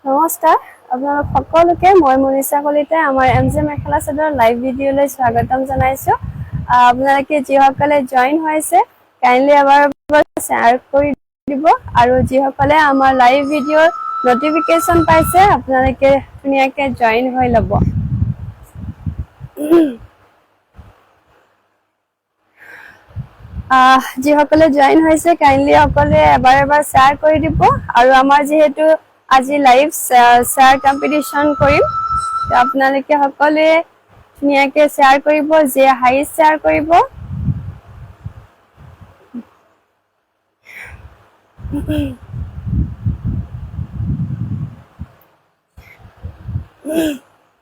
নমস্কাৰ আপোনালোক সকলোকে মই মনীষা কলিতাই আমাৰ এমজে মেখেলা চাদৰ লাইভ ভিডিঅ'লৈ স্বাগতম জনাইছো আপোনালোকে যিসকলে জয়েন হৈছে কাইন্ডলি এবাৰ শ্বেয়াৰ কৰি দিব আৰু যিসকলে আমাৰ লাইভ ভিডিঅ'ৰ নটিফিকেশন পাইছে আপোনালোকে ধুনীয়াকৈ জয়েন হৈ ল'ব যিসকলে জয়েন হৈছে কাইন্ডলি সকলে এবাৰ শ্বেয়াৰ কৰি দিব আৰু আমাৰ যেহেতু আজি লাইভ শ্বেয়াৰ কম্পিটিশন কৰিম আপোনালোকে সকলে ধুনীয়াকৈ শ্বেয়াৰ কৰিব যে হাইয়েষ্ট শ্বেয়াৰ কৰিব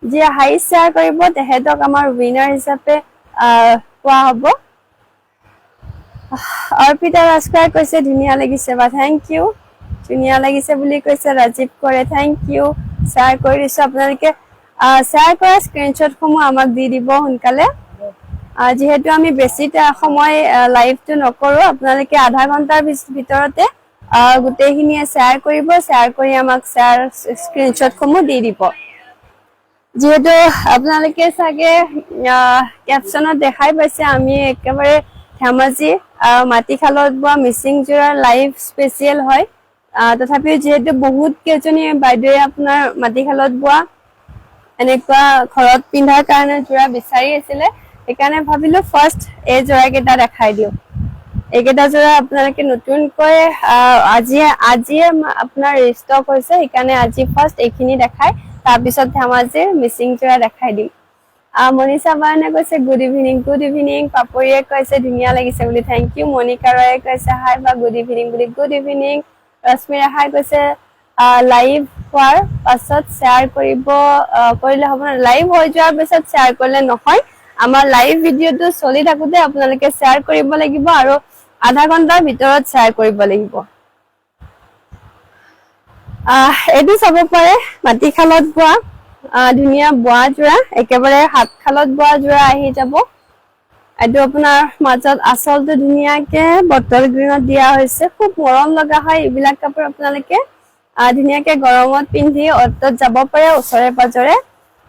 যে হাইয়েষ্ট শ্বেয়াৰ কৰিব তেহেতক আমাৰ উইনাৰ হিচাপে পোৱা হ'ব অৰ্পিতা ৰাজকাৰ কৈছে ধুনীয়া লাগিছে বা থ্যাংক ইউ ধুনীয়া লাগিছে বুলি কৈছে ৰাজীৱ কৰে থ্যাংক ইউ শ্বেয়াৰ কৰি দিছো আপোনালোকে শ্বেয়াৰ কৰা স্ক্ৰিনশ্বটসমূহ আমাক দি দিব সোনকালে যেহেতু আমি বেছি সময় লাইভটো নকৰো আপোনালোকে আধা ঘণ্টাৰ ভিতৰতে গোটেইখিনিয়ে শ্বেয়াৰ কৰিব শ্বেয়াৰ কৰি আমাক শ্বেয়াৰ স্ক্ৰিনশ্বটসমূহ দি দিব যেহেতু আপোনালোকে চাগে কেপচনত দেখাই পাইছে আমি একেবাৰে ধেমাজি মাটিখালত বোৱা মিচিং যোৰাৰ লাইভ স্পেচিয়েল হয় তথাপিও যেহেতু বহুত কেইজনী বাইদেৱে আপোনাৰ মাটিখালত বোৱা এনেকুৱা ঘৰত পিন্ধাৰ কাৰণে যোৰা বিচাৰি আছিলে সেইকাৰণে ভাবিলো ফাৰ্ষ্ট এই যোৰা কেইটা দেখাই দিওঁ এইকেইটা যোৰা আপোনালোকে নতুনকৈ আজিয়ে আপোনাৰ ৰিষ্টক হৈছে সেইকাৰণে আজি ফাৰ্ষ্ট এইখিনি দেখাই তাৰপিছত ধেমাজিৰ মিচিং যোৰা দেখাই দিম মনীষা বায়নে কৈছে গুড ইভিনিং পাপৰিয়ে কৈছে ধুনীয়া লাগিছে বুলি থ্যাংক ইউ মনিকা ৰয়ে কৈছে হাই বা গুড ইভিনিং বুলি গুড ইভিনিং ৰশ্মি ৰেহাই কৈছে লাইভ হোৱাৰ পাছত শ্বেয়াৰ কৰিলে হ'ব না লাইভ হৈ যোৱাৰ পিছত শ্বেয়াৰ কৰিলে নহয় আমাৰ লাইভ ভিডিঅ'টো চলি থাকোতে আপোনালোকে শ্বেয়াৰ কৰিব লাগিব আৰু আধা ঘণ্টাৰ ভিতৰত শ্বেয়াৰ কৰিব লাগিব এইটো চাব পাৰে মাটিখালত বোৱা ধুনীয়া বোৱা যোৰা একেবাৰে হাতখালত বোৱা যোৰা আহি যাব এইটো আপোনাৰ মাজত আচলটো ধুনীয়াকে বটল গ্ৰীণত দিয়া হৈছে খুব মৰম লগা হয় এইবিলাক কাপোৰ আপোনালোকে ধুনীয়াকে গৰমত পিন্ধি অটত যাব পাৰে ওচৰে পাজৰে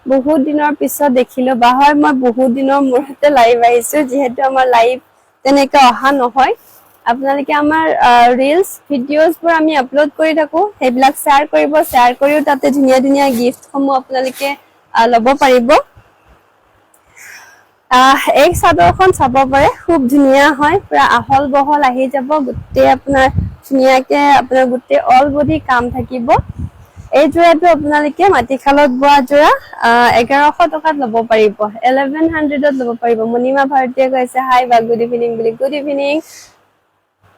বহুত দিনৰ পিছত দেখিলো বা হয় মই বহুত দিনৰ মূৰতে লাইভ আহিছো যেহেতু আমাৰ লাইভ তেনেকে অহা নহয় আপোনালোকে আমাৰ ৰিলছ ভিডিঅ'ছবোৰ আমি আপলোড কৰি থাকো সেইবিলাক শ্বেয়াৰ কৰিব শ্বেয়াৰ কৰিও তাতে ধুনীয়া গিফ্টসমূহ আপোনালোকে ল'ব পাৰিব এই চাদৰখন চাব পাৰে খুব ধুনীয়া হয় পুৰা আহল বহল আহি যাব গোটেই আপোনাৰ ধুনীয়াকে আপোনাৰ গোটেই অল বডি কাম থাকিব এই যোৰাটো আপোনালোকে মাটিখালত বোৱা যোৰা 1100 টকাত ল'ব পাৰিব 1100ত ল'ব পাৰিব মণিমা ভাৰতীয়ে কৈছে হাই বা গুড ইভিনিং বুলি গুড ইভিনিং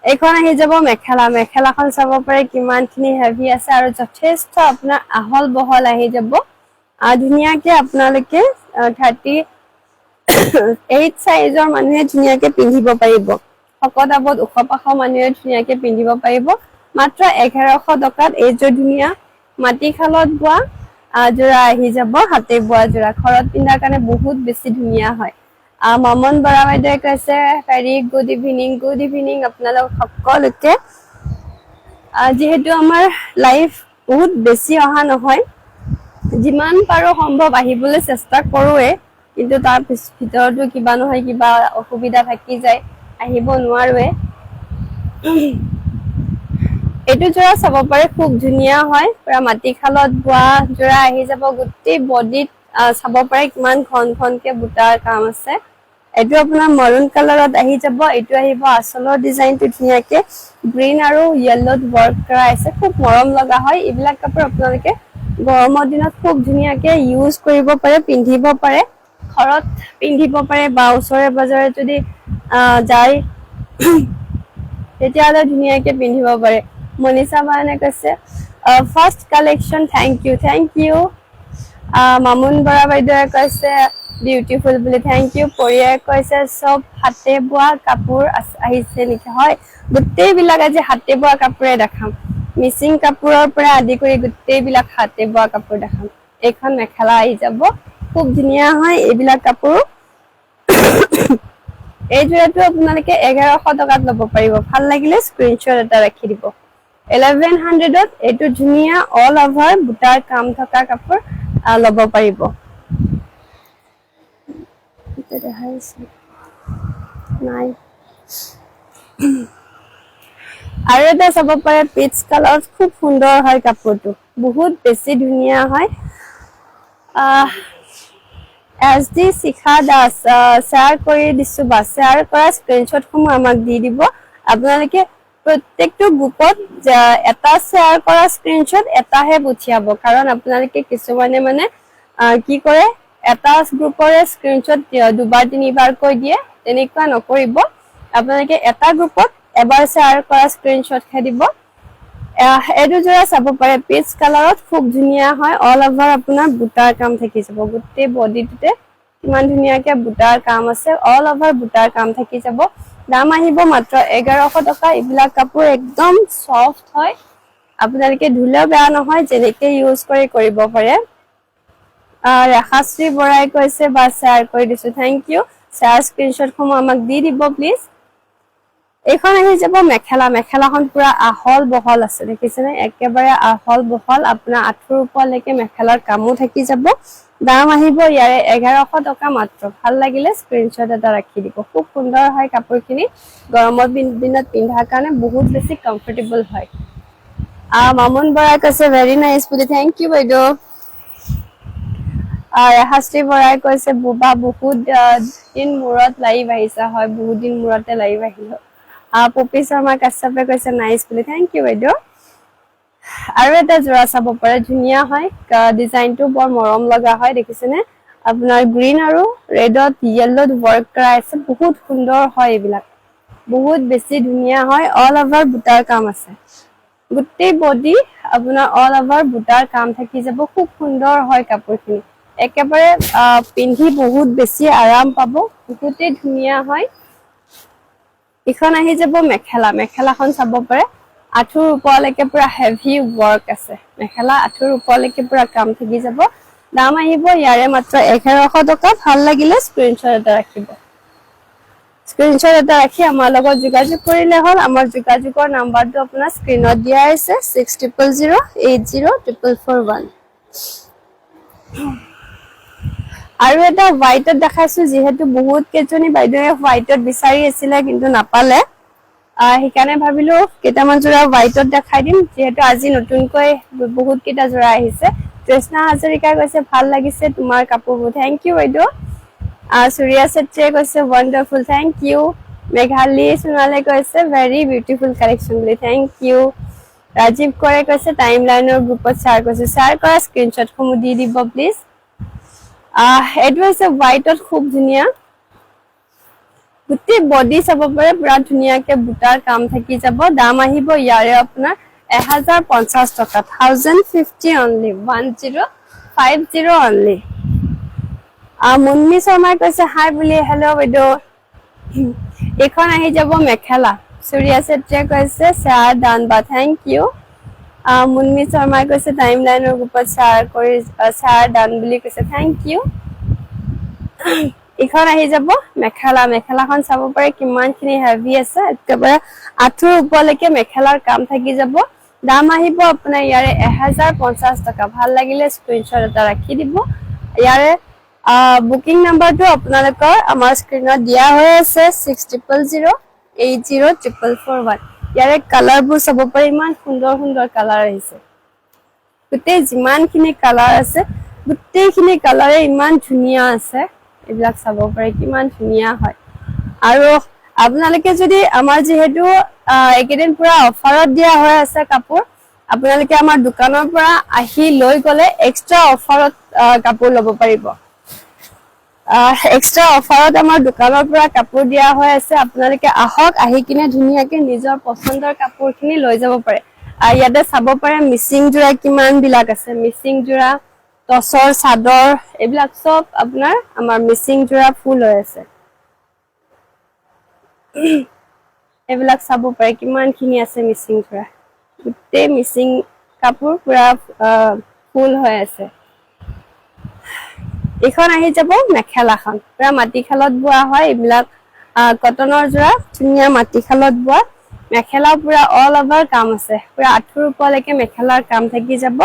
এইখন আহি যাব মেখেলাখন চাব পাৰে কিমানখিনি হেভি আছে আৰু যথেষ্ট আপোনাৰ আহল বহল আহি যাব ধুনীয়াকে আপোনালোকে 38 সাইজৰ মানুহে ধুনীয়াকে পিন্ধিব পাৰিব শকত আবত ওখ পাখ মানুহে ধুনীয়াকে পিন্ধিব পাৰিব মাত্ৰ 1100 টকাত এই ধুনীয়া মাটিখালত বোৱা যোৰা আহি যাব হাতে বোৱা যোৰা ঘৰত পিন্ধাৰ কাৰণে বহুত বেছি ধুনীয়া হয় মামন বৰা বাইদেৱে কৈছে ভেৰি গুড ইভিনিং আপোনালোক সকলোকে যেহেতু আমাৰ লাইভ বহুত বেছি অহা নহয় যিমান পাৰো সম্ভৱ আহিবলৈ চেষ্টা কৰোৱে কিন্তু তাৰ ভিতৰতো কিবা নহয় কিবা অসুবিধা থাকি যায় আহিব নোৱাৰোৱে এইটো যোৰা চাব পাৰে খুব ধুনীয়া হয় পুৰা মাটিখালত বোৱা যোৰা আহি যাব গোটেই বডিত চাব পাৰে কিমান ঘনকে বুটাৰ কাম আছে এইটো আপোনাৰ মৰুন কালাৰত আহি যাব এইটো আহিব আচলৰ ডিজাইনটো ধুনীয়াকে গ্ৰীণ আৰু য়েল্লোত ওয়াৰ্ক কৰা আছে খুব মৰম লগা হয় এইবিলাক কাপোৰ আপোনালোকে গৰমৰ দিনত খুব ধুনীয়াকে ইউজ কৰিব পাৰে পিন্ধিব পাৰে ঘৰত পিন্ধিব পাৰে বা ওচৰে পাজৰে যদি যায় তেতিয়াহ'লে ধুনীয়াকে পিন্ধিব পাৰে মনীষা বায়নে কৈছে first collection thank you Mamun Bora by the way কৈছে বিউটিফুল বুলি থ্যাংক ইউ পৰিয়াই কৈছে সব হাতে বোৱা কাপোৰ আহিছে নেকি হয় গোটেইবিলাক আজি হাতে বোৱা কাপোৰে দেখাম মিচিং কাপোৰৰ পৰা আদি কৰি গোটেইবিলাক হাতে বোৱা কাপোৰ দেখাম এইখন মেখেলা আহি যাব খুব ধুনীয়া হয় এইবিলাক কাপোৰ এই যোৰাটো আপোনালোকে 1100 টকাত ল'ব পাৰিব ভাল লাগিলে স্ক্ৰিনশ্বট এটা ৰাখি দিব 1100ত এইটো ধুনিয়া অল ওভাৰ বুটাৰ কাম থকা কাপোৰ ল'ব পাৰিব এটা দেখাইছে নাই আৰু এটা চাব পাৰে পিচ কালাৰ খুব সুন্দৰ হয় কাপোৰটো বহুত বেছি ধুনিয়া হয় SD শিখা দাস শেয়াৰ কৰি দিছো বা শেয়াৰ কৰা স্ক্ৰিনশ্বট সমূহ আমাক দি দিব আপোনালোকে প্ৰত্যেকটো গ্ৰুপত এটা শেয়াৰ কৰা স্ক্ৰিনশ্বট এটাহে পঠিয়াব কাৰণ আপোনালোকে কিছুমানে মানে কি কৰে এটা গ্ৰুপৰে স্ক্ৰিনশ্বট দুবাৰ তিনিবাৰ কৈ দিয়ে তেনেকুৱা নকৰিব আপোনালোকে এটা গ্ৰুপত এবাৰ শেয়াৰ কৰা স্ক্ৰিনশ্বট হে দিব এটো জৰা চাব পাৰে পিচ কালাৰত খুব ধুনিয়া হয় অল ওভাৰ আপোনাৰ বুটাৰ কাম থাকি যাব গুটে বডিটোতে কিমান ধুনিয়াকে বুটাৰ কাম আছে অল ওভাৰ বুটাৰ কাম থাকি যাব দাম আহিব মাত্ৰ 1100 টকা ইবিলাক কাপোৰ একদম সফট হয় আপোনালোকে ধুলেও বেয়া নহয় যেনেকে ইউজ কৰিব পাৰে ৰেখাশ্ৰী বৰাই কৈছে বা শেয়াৰ কৰি দিছো থ্যাংক ইউ শেয়াৰ স্ক্ৰিনশ্বট সমূহ আমাক দি দিব প্লিজ এখন আহি যাব মেখেলাখন পুৰা আহল বহল আছে দেখিছেনে একেবাৰে আহল বহল আপোনাৰ আঁঠুৰ ওপৰলৈকে মেখেলাৰ কামো থাকি যাব দাম আহিব ইয়াৰে 1100 টকা মাত্ৰ ভাল লাগিলে স্ক্ৰিনশ্বট এটা ৰাখি দিব খুব সুন্দৰ হয় কাপোৰখিনি গৰমৰ দিনত পিন্ধাৰ কাৰণে বহুত বেছি কমফৰ্টেবল হয় মামুন বৰাই কৈছে ভেৰি নাইস বুলি থ্যাংক ইউ বাইদেউ হাস্তি বৰাই কৈছে বুবা বহুত দিন মূৰত লাইভ আহিছা হয় বহুত দিন মূৰতে লাইভ আহিলো পপি শৰ্মা কাশ্যপে কৈছে নাইস বুলি থ্যাংক ইউ বাইদেউ আৰু এটা জোৰা চাব পাৰে ধুনিয়া হয় ডিজাইনটো বৰ মৰম লগা হয় দেখিছেনে আপোনাৰ গ্ৰীন আৰু ৰেডত ইয়েলোত ওয়াৰ্ক কৰা আছে বহুত সুন্দৰ হয় এইবিলাক বহুত বেছি ধুনিয়া হয় অল ওভাৰ বুটাৰ কাম আছে গুটে বডি আপোনাৰ অল ওভাৰ বুটাৰ কাম থাকি যাব খুব সুন্দৰ হয় কাপোৰখিনি একেবাৰে পিন্ধি বহুত বেছি আৰাম পাব বহুতে ধুনিয়া হয় ইখন আহি যাব মেখেলাখন চাব পাৰে আঁঠুৰ ওপৰলৈকে পুৰা হেভি ওয়াৰ্ক আছে মেখেলা আঁঠুৰ ওপৰলৈকে পুৰা কাম থাকি যাব দাম আহিব ইয়াৰে মাত্ৰ 1100 টকা ভাল লাগিলে স্ক্ৰিনশ্বট এটা ৰাখিব স্ক্ৰিনশ্বট এটা ৰাখি আমাৰ লগত যোগাযোগ কৰিলে হ'ল আমাৰ যোগাযোগৰ নাম্বাৰটো আপোনাৰ স্ক্ৰিনত দিয়া আছে 60080441 আৰু এটা হোৱাইটত দেখাইছো যেহেতু বহুত কেজনী বাইদেৱে হোৱাইটত বিচাৰি আছিল কিন্তু নাপালে হিকানে ভাবিলো কেটামান জোৰা হোৱাইটত দেখাই দিম যেহেতু আজি নতুনকৈ বহুত কেটা জোৰা আহিছে কৃষ্ণা হাজৰিকা কৈছে ভাল লাগিছে তোমাৰ কাপোৰবোৰ থ্যাংক ইউ বাইদেউ সূৰ্যা সেত্ৰীয়ে কৈছে ওয়ান্ডাৰফুল থ্যাংক ইউ মেঘালী সোণালে কৈছে ভেৰি বিউটিফুল কালেকশন বুলি থ্যাংক ইউ ৰাজীৱ কৰে কৈছে টাইমলাইনৰ গ্ৰুপত শেয়াৰ কৰিছে শেয়াৰ কৰা স্ক্ৰিনশ্বট সমূহ দি দিব প্লিজ এটো আছে হোৱাইটত খুব ধুনিয়া গুটি বডি চাব পাৰে পুৰা ধুনিয়াকে বুটাৰ কাম থাকি যাব দাম আহিব ইয়াৰে আপোনাৰ 1050 টকা 1050 only 1050 only মুন্মি শৰ্মাই কৈছে হাই বুলি হেল্ল বাইদেউ এখন আহি যাব মেখেলা সূৰ্যা সেত্ৰীয়ে কৈছে শেয়াৰ ডান বা থ্যাংক ইউ মুন্মি শৰ্মাই কৈছে টাইমলাইনৰ গ্ৰুপত শেয়াৰ ডান বুলি কৈছে থ্যাংক ইউ ইখন আহি যাব মেখেলাখন চাব পাৰে কিমানখিনি হেভি আছে একেবাৰে আঁঠুৰ ওপৰলৈকে মেখেলাৰ কাম থাকি যাব দাম আহিব আপোনাৰ ইয়াৰে 1050 টকা ভাল লাগিলে স্ক্ৰিনশ্বট এটা ৰাখি দিব ইয়াৰে বুকিং নাম্বাৰটো আপোনালোকৰ আমাৰ স্ক্ৰিনত দিয়া হৈ আছে 60080441 ইয়াৰে কালাৰবোৰ চাব পাৰে ইমান সুন্দৰ কালাৰ আহিছে গুটে যিমানখিনি কালাৰ আছে গুটেখিনি কালাৰে ইমান ধুনিয়া আছে এইবিলাক চাব পাৰে কিমান ধুনিয়া হয় আৰু আপোনালোকে যদি আমাৰ যেহেতু একেদিন পুৰা অফাৰত দিয়া হৈ আছে কাপোৰ আপোনালোকে আমাৰ দোকানৰ পৰা আহি লৈ গলে এক্সট্ৰা অফাৰত কাপোৰ ল'ব পাৰিব এক্সট্ৰা অফাৰত আমাৰ দোকানৰ পৰা কাপোৰ দিয়া হৈ আছে আপোনালোকে আহক আহি কিনে ধুনিয়াকে নিজৰ পছন্দৰ কাপোৰখিনি লৈ যাব পাৰে ইয়াতে চাব পাৰে মিচিং জোৰা কিমান বিলাক আছে মিচিং জোৰা টসৰ চাদৰ এইবিলাক সব আপোনাৰ আমাৰ মিচিং জোৰা ফুল হৈ আছে এইবিলাক চাব পাৰে কিমানখিনি আছে মিচিং জোৰা গুটে মিচিং কাপোৰ পুৰা ফুল হৈ আছে এখন আহি যাব মেখেলাখন পুৰা মাটিখালত বোৱা হয় এইবিলাক কটনৰ জোৰা ধুনিয়া মাটিখালত বোৱা মেখেলা পুৰা অল ওভাৰ কাম আছে পুৰা আঁঠুৰ ওপৰলৈকে মেখেলাৰ কাম থাকি যাব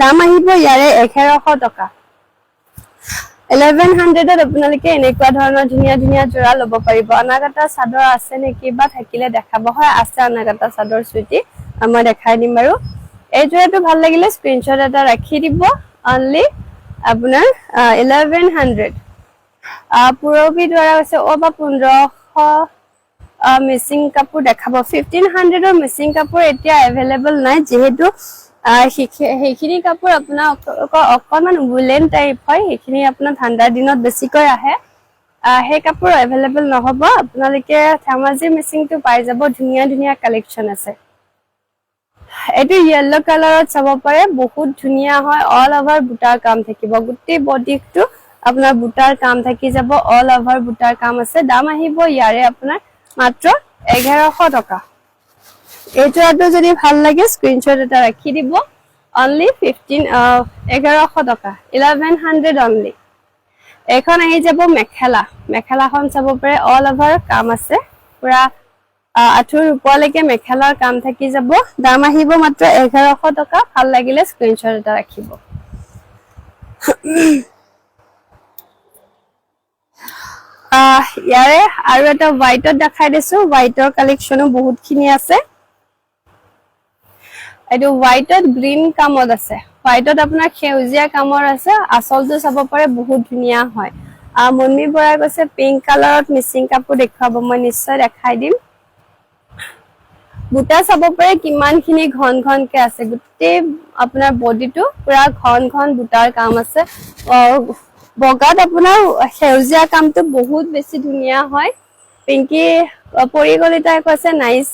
দাম আহিব ইয়াৰে 1100 টকা 1100ত আপোনালোকে এনেকুৱা ধৰণৰ ধুনীয়া ধুনীয়া জোৰা ল'ব পাৰিব অনাগতা চাদৰ আছে নেকি বা থাকিলে দেখাব হয় আছে অনাগতা চাদৰ সুইটি মই দেখাই দিম বাৰু এই জোৰাটো ভাল লাগিলে স্ক্ৰিনশ্বট এটা ৰাখি দিব অনলি আপোনাৰ 1100 পুৰবি দ্বাৰা আছে ও বা 1500 মিচিং কাপোৰ দেখাব 1500ৰ মিচিং কাপোৰ এতিয়া এভেইলেবল নাই যেহেতু সেইখিনি কাপোৰ আপোনাৰ অকণমান উলেন টাইপ হয় সেইখিনি আপোনাৰ ঠাণ্ডাৰ দিনত বেছিকৈ আহে সেই কাপোৰ এভেইলেবল নহব আপোনালোকে ধেমাজি মিচিংটো পাই যাব ধুনীয়া ধুনীয়া কালেকশ্যন আছে এইটো ইয়েলো কালাৰত চাব পাৰে বহুত ধুনীয়া হয় অল ওভাৰ বুটাৰ কাম থাকিব গোটেই বডিটো আপোনাৰ বুটাৰ কাম থাকি যাব অল ওভাৰ বুটাৰ কাম আছে দাম আহিব ইয়াৰে আপোনাৰ মাত্ৰ 1100 টকা এইটো যদি ভাল লাগে স্ক্ৰিনশ্বট এটা ৰাখি দিব অনলি 1100 টকা 1100 অনলি এখন আহি যাব মেখেলাখন চাব পাৰে অল ওভাৰ কাম আছে পুৰা আঁঠুৰ ওপৰলৈকে মেখেলাৰ কাম থাকি যাব দাম আহিব মাত্ৰ 1100 টকা ভাল লাগিলে স্ক্ৰিনশ্বট এটা ৰাখিব ইয়াৰে আৰু এটা হোৱাইটত দেখাই দিছো হোৱাইটৰ কালেকশ্যনো বহুতখিনি আছে এইটো হোৱাইটত গ্ৰীণ কামত আছে হোৱাইটত আপোনাৰ সেউজীয়া কামৰ আছে আচলটো চাব পাৰে বহুত ধুনীয়া হয় মনমি বৰাই কৈছে পিংক কালাৰত মিচিং কাপোৰ দেখুৱাব মই নিশ্চয় দেখাই দিম বুটা চাব পাৰে কিমানখিনি ঘন ঘনকে আছে গোটেই আপোনাৰ বডিটো পুৰা ঘন ঘন বুটাৰ কাম আছে বগাত আপোনাৰ সেউজীয়া কামটো বহুত বেছি ধুনীয়া হয় পিংকি পৰিগলিতাই কৈছে নাইস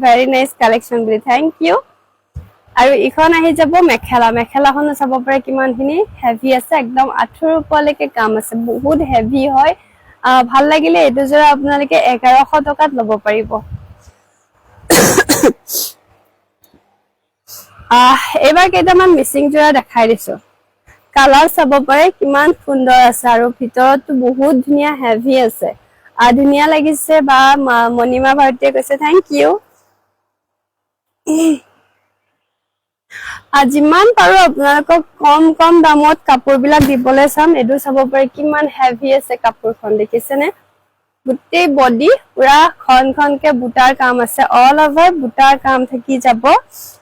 ভেৰি নাইস কালেকশ্যন বুলি থ্যাংক ইউ আৰু ইখন আহি যাব মেখেলাখনো চাব পাৰে কিমানখিনি হেভি আছে একদম আঁঠুৰ ওপৰলৈকে কাম আছে বহুত হেভি হয় ভাল লাগিলে এইটো জোৰা আপোনালোকে 1100 টকাত ল'ব পাৰিব এবাৰ কেইটামান মিচিং জোৰা দেখাই দিছো কালাৰ চাব পাৰে কিমান সুন্দৰ আছে আৰু ভিতৰতো বহুত ধুনীয়া হেভি আছে ধুনীয়া লাগিছে বা মনিমা ভাৰতীয়ে কৈছে থ্যাংক ইউ যিমান পাৰো আপোনালোকক কম দামত কাপোৰবিলাক দিবলৈ চাম এইটো চাব পাৰে কিমান হেভি আছে কাপোৰখন দেখিছেনে গোটেই বডি পুৰা ঘনকে বুটাৰ কাম আছে অল ওভাৰ বুটাৰ কাম থাকি যাব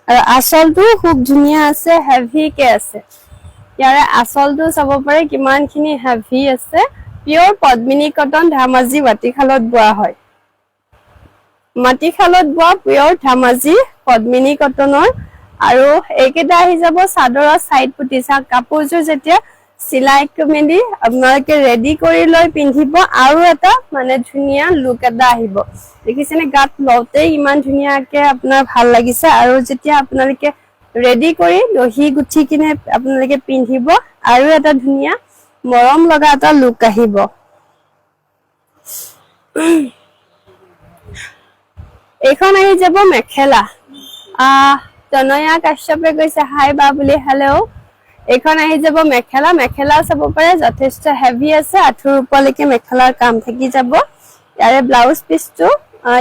আৰু আঁচলটো খুব ধুনীয়া আছে হেভি কে আছে ইয়াৰে আঁচলটো চাব পাৰে কিমানখিনি হেভি আছে পিয়ৰ পদ্মিনী কটন ধেমাজি মাটিশালত বোৱা হয় মাটিশালত বোৱা পিয়ৰ ধেমাজি পদ্মিনী কটনৰ আৰু এইকেইটা আহি যাব চাদৰৰ সাইড পুটি কাপোৰযোৰ যেতিয়া সিলাই মেলি আপোনালোকে ৰেডি কৰি লৈ পিন্ধিব আৰু এটা মানে ধুনীয়া লুক এটা আহিব দেখিছেনে গাত লওঁতে ইমান ধুনীয়াকে আপোনাৰ ভাল লাগিছে আৰু যেতিয়া আপোনালোকে ৰেডি কৰি দহি গুঠি কিনে আপোনালোকে পিন্ধিব আৰু এটা ধুনীয়া মৰম লগা এটা লুক আহিব এইখন আহি যাব মেখেলা তনয়া কাশ্যপে কৈছে হাই বা বুলি হেল্ল এইখন আহি যাব মেখেলা চাব পাৰে যথেষ্ট হেভি আছে আঁঠুৰ ওপৰলৈকে মেখেলাৰ কাম থাকি যাব ইয়াৰে ব্লাউজ পিছটো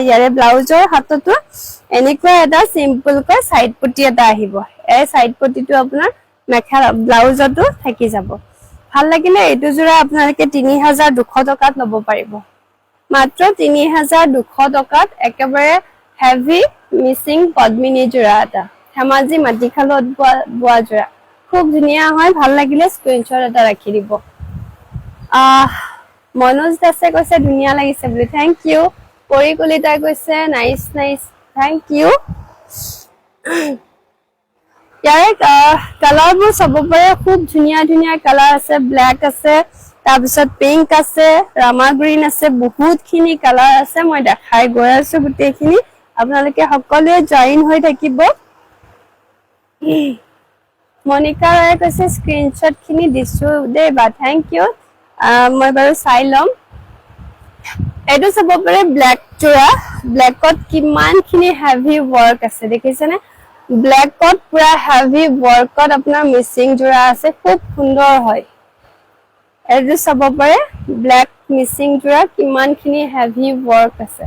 ইয়াৰে ব্লাউজৰ হাততো এনেকুৱা এটা সিম্পল কৈ সাইড পটি এটা আহিব এই সাইড পটিটো আপোনাৰ মেখেলা ব্লাউজতো থাকি যাব ভাল লাগিলে এইটো জোৰা আপোনালোকে 3200 টকাত ল'ব পাৰিব মাত্ৰ 3200 টকাত একেবাৰে হেভি মিচিং পদ্মিনী জোৰা এটা ধেমাজি মাটিশালত বোৱা জোৰা খুব ধুনীয়া হয় ভাল লাগিলে স্ক্ৰিনশ্বট এটা ৰাখি দিব মনোজ দাসে কৈছে ধুনীয়া লাগিছে বুলি থ্যাংক ইউ পৰিকলিতাই কৈছে নাইস থ্যাংক ইউ ইয়াৰে কালাৰবোৰ চাব পাৰে খুব ধুনীয়া কালাৰ আছে ব্ল্যাক আছে তাৰপিছত পিংক আছে ৰামা গ্ৰীণ আছে বহুতখিনি কালাৰ আছে মই দেখাই গৈ আছো গোটেইখিনি আপোনালোকে সকলোৱে জয়েন হৈ থাকিব মনিকা ৰায়ে কৈছে স্ক্ৰিনশ্বট খিনি দিছো দেই বা থ্যাংক ইউ মই বাৰু চাই লম এইটো চাব পাৰে ব্ল্যাক জোৰা ব্ল্যাকত কিমানখিনি হেভি ওয়াৰ্ক আছে দেখিছেনে ব্ল্যাকত পুৰা হেভি ওয়াৰ্কত আপোনাৰ মিচিং জোৰা আছে খুব সুন্দৰ হয় এইটো চাব পাৰে ব্ল্যাক মিচিং জোৰা কিমানখিনি হেভি ওয়াৰ্ক আছে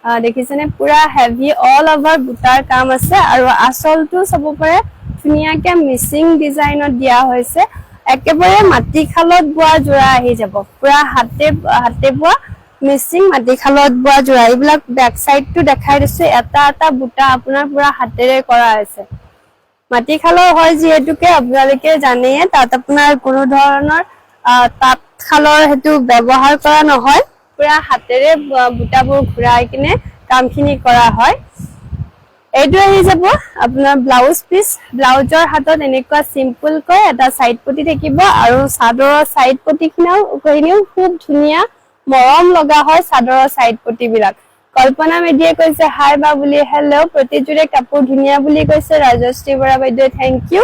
দেখিছেনে পুৰা হেভি অল ওভাৰ বুটাৰ কাম আছে আৰু আঁচলটো চাব পাৰে ধুনীয়াকে মিচিং ডিজাইনত দিয়া হৈছে একেবাৰে মাটিখালত বোৱা যোৰা আহি যাব পুৰা হাতে বোৱা মিচিং মাটিখালত বোৱা যোৰা এইবিলাক বেক সাইডটো দেখাই দিছো এটা এটা বুটা আপোনাৰ পুৰা হাতেৰে কৰা আছে মাটিখালৰ হয় যিহেতুকে আপোনালোকে জানেই তাত আপোনাৰ কোনো ধৰণৰ তাঁতশালৰ হেতু ব্যৱহাৰ কৰা নহয় পুৰা হাতেৰে বুটাবোৰ ঘূৰাই কিনে কামখিনি কৰা হয় এইটো আহি যাব আপোনাৰ ব্লাউজ পিস ব্লাউজৰ হাতত এনেকুৱা সিম্পল কৈ এটা সাইড পটি থাকিব আৰু চাদৰৰ সাইড পটিখিনিও খুব ধুনীয়া মৰম লগা হয় চাদৰৰ সাইড পটি বিলাক কল্পনা মেডিয়ে কৈছে হাই বা বুলি হেল্ল প্ৰতিজোৰে কাপোৰ ধুনীয়া বুলি কৈছে ৰাজশ্ৰী বৰা বাইদেউ থ্যাংক ইউ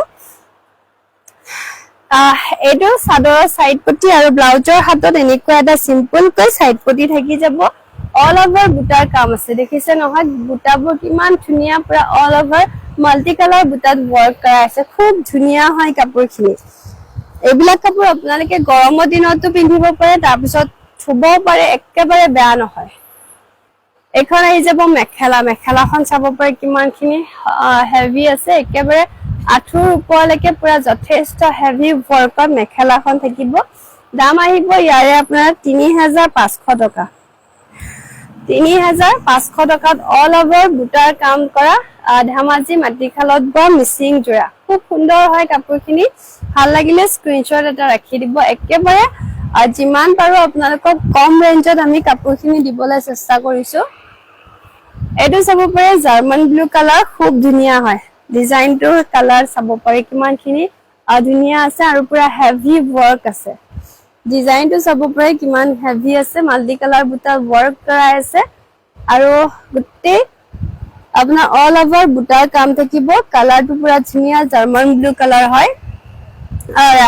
এইটো চাদৰৰ সাইড পটি আৰু ব্লাউজৰ হাতত এনেকুৱা এটা সিম্পল কৈ সাইড পটি থাকি যাব অল ওভাৰ বুটাৰ কাম আছে দেখিছে নহয় বুটাবোৰ কিমান ধুনীয়া পুৰা অল ওভাৰ মাল্টি কালাৰ বুটাত ওয়াৰ্ক কৰা আছে খুব ধুনীয়া হয় কাপোৰখিনি এইবিলাক কাপোৰ আপোনালোকে গৰমৰ দিনতো পিন্ধিব পাৰে তাৰ পিছত ধুব পাৰে একেবাৰে বেয়া নহয় এখন আহি যাব মেখেলাখন চাব পাৰে কিমানখিনি হেভি আছে একেবাৰে আঁঠুৰ ওপৰলৈকে পুৰা যথেষ্ট হেভি ওয়াৰ্কত মেখেলাখন থাকিব দাম আহিব ইয়াৰে আপোনাৰ 3500 টকা 3500 টকাত অল ওভাৰ বুটাৰ কাম কৰা ধেমাজি মাটিখালত বোৱা মিচিং যোৰা খুব সুন্দৰ হয় কাপোৰখিনি ভাল লাগিলে স্ক্ৰিনশ্বট এটা ৰাখি দিব একেবাৰে যিমান পাৰো আপোনালোকক কম ৰেঞ্জত আমি কাপোৰখিনি দিবলৈ চেষ্টা কৰিছো এইটো চাব পাৰে জাৰ্মান ব্লু কালাৰ খুব ধুনীয়া হয় ডিজাইনটোৰ কালাৰ চাব পাৰে কিমানখিনি ধুনীয়া আছে আৰু পুৰা হেভি ওয়াৰ্ক আছে ডিজাইনটো চাব পাৰে কিমান হেভি আছে মাল্টি কালাৰ বুটা ওয়াৰ্ক কৰা আছে আৰু গুটেই আপোনাৰ অল ওভাৰ বুটাৰ কাম থাকিব কালাৰটো পুৰা ধুনীয়া জাৰ্মান ব্লু কালাৰ হয়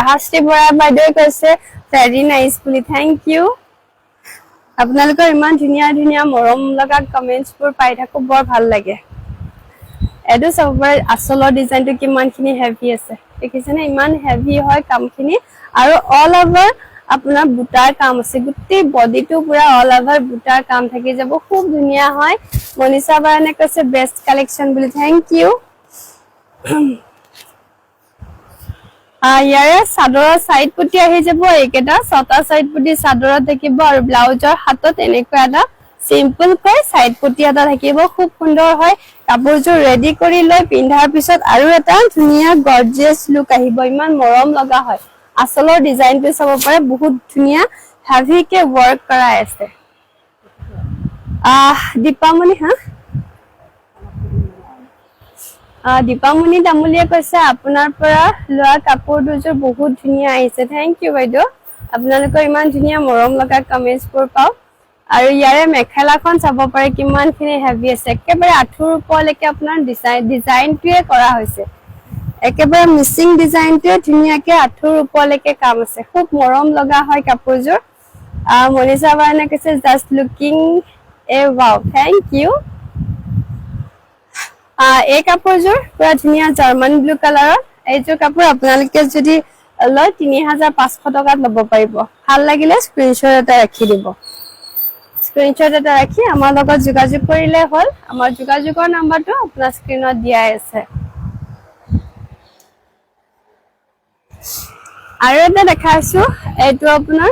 হাস্তি বৰা বাইদেউ কৈছে ভেৰি নাইস বুলি থ্যাংক ইউ আপোনালোকৰ ইমান ধুনীয়া ধুনীয়া মৰম লগা কমেন্টছবোৰ পাই থাকো বৰ ভাল লাগে এটো চাব পাৰে আচলৰ ডিজাইনটো কিমানখিনি হেভি আছে দেখিছেনে ইমান হেভি হয় কামখিনি আৰু অল ওভাৰ আপোনাৰ বুটাৰ কাম আছে গুটেই বডিটো পুৰা অল ওভাৰ বুটাৰ কাম থাকি যাব খুব ধুনীয়া হয় মনিষা বাৰানে কৈছে বেষ্ট কালেকশন বুলি থ্যাংক ইউ ইয়াৰে চাদৰৰ সাইড পটি আহি যাব এইকেটা ছটা সাইড পটি চাদৰত থাকিব আৰু ব্লাউজৰ হাতত এনেকুৱা এটা সিম্পল কৈ সাইড পটি এটা থাকিব খুব সুন্দৰ হয় কাপোৰযোৰ ৰেডি কৰি লৈ পিন্ধাৰ পিছত আৰু এটা ধুনীয়া গৰ্জিয়াস লুক আহিব ইমান মৰম লগা হয় আচলৰ ডিজাইনটো চাব পাৰে বহুত ধুনীয়া হেভি কে ওয়াৰ্ক কৰা আছে দীপামণি দীপামণি তামুলিয়ে কৈছে আপোনাৰ পৰা লোৱা কাপোৰ দুযোৰ বহুত ধুনীয়া আহিছে থ্যাংক ইউ বাইদেউ আপোনালোকৰ ইমান ধুনীয়া মৰম লগা কমেন্টছবোৰ পাও আৰু ইয়াৰে মেখেলাখন চাব পাৰে কিমানখিনি হেভি আছে একেবাৰে আঁঠুৰ ওপৰলৈকে আপোনাৰ ডিজাইনটোৱে কৰা হৈছে একেবাৰে মিচিং ডিজাইনটোৱে ধুনীয়াকে আঁঠুৰ ওপৰলৈকে কাম আছে খুব মৰম লগা হয় কাপোৰযোৰ মনিষা বাৰানে কৈছে just looking a wow thank you এই কাপোৰযোৰ পুৰা ধুনীয়া জাৰ্মান ব্লু কালাৰৰ এইযোৰ কাপোৰ আপোনালোকে যদি লয় 3500 টকাত ল'ব পাৰিব ভাল লাগিলে স্ক্ৰিনশ্বট এটা ৰাখি দিব স্ক্ৰিনশ্বট এটা ৰাখি আমাৰ লগত যোগাযোগ কৰিলে হ'ল আমাৰ যোগাযোগৰ নাম্বাৰটো আপোনাৰ স্ক্ৰিনত দিয়াই আছে আৰু এটা দেখাইছো এইটো আপোনাৰ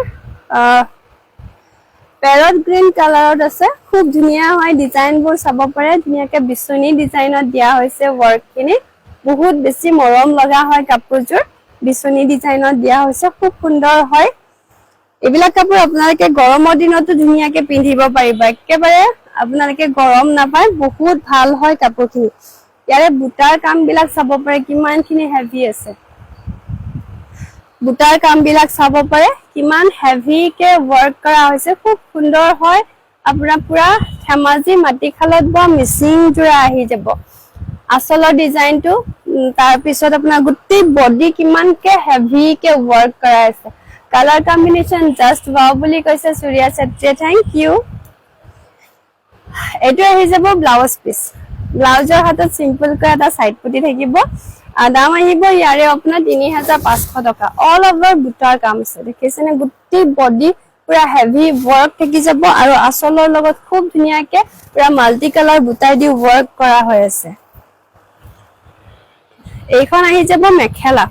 পেৰট গ্ৰীন কালাৰত আছে খুব ধুনীয়া হয় ডিজাইনবোৰ চাব পাৰে ধুনীয়াকে বিচনী ডিজাইনত দিয়া হৈছে ওয়াৰ্কখিনি বহুত বেছি মৰম লগা হয় কাপোৰযোৰ বিচনী ডিজাইনত দিয়া হৈছে খুব সুন্দৰ হয় এইবিলাক কাপোৰ আপোনালোকে গৰমৰ দিনতো ধুনীয়াকে পিন্ধিব পাৰিব একেবাৰে আপোনালোকে গৰম নাপায় বহুত ভাল হয় কাপোৰখিনি ইয়াৰে বুটাৰ কাম বিলাক চাব পাৰে কিমানখিনি হেভি আছে বুটাৰ কাম বিলাক চাব পাৰে কিমান হেভি কে ওয়াৰ্ক কৰা হৈছে খুব সুন্দৰ হয় আপোনাৰ পুৰা ধেমাজি মাটিখালত বোৱা মিচিং যোৰা আহি যাব আচলৰ ডিজাইনটো তাৰ পিছত আপোনাৰ গুটেই বডি কিমানকে হেভি কে ওয়াৰ্ক কৰা আছে কালাৰ কম্বিনেশন জাষ্ট ওয়াও বুলি কৈছে সূৰ্যা চেত্ৰীয়ে থ্যাংক ইউ এইটো আহি যাব ব্লাউজ পিস ব্লাউজৰ হাতত সিম্পল কৈ এটা সাইড পটি থাকিব দাম আহিব ইয়াৰে আপোনাৰ 3500 টকা অল ওভাৰ বুটাৰ কাম আছে দেখিছেনে গুটেই বডি পুৰা হেভি ৱৰ্ক থাকি যাব আৰু আচলৰ লগত খুব ধুনীয়াকে পুৰা মাল্টি কালাৰ বুটাই দি ৱৰ্ক কৰা হৈ আছে এইখন আহি যাব মেখেলা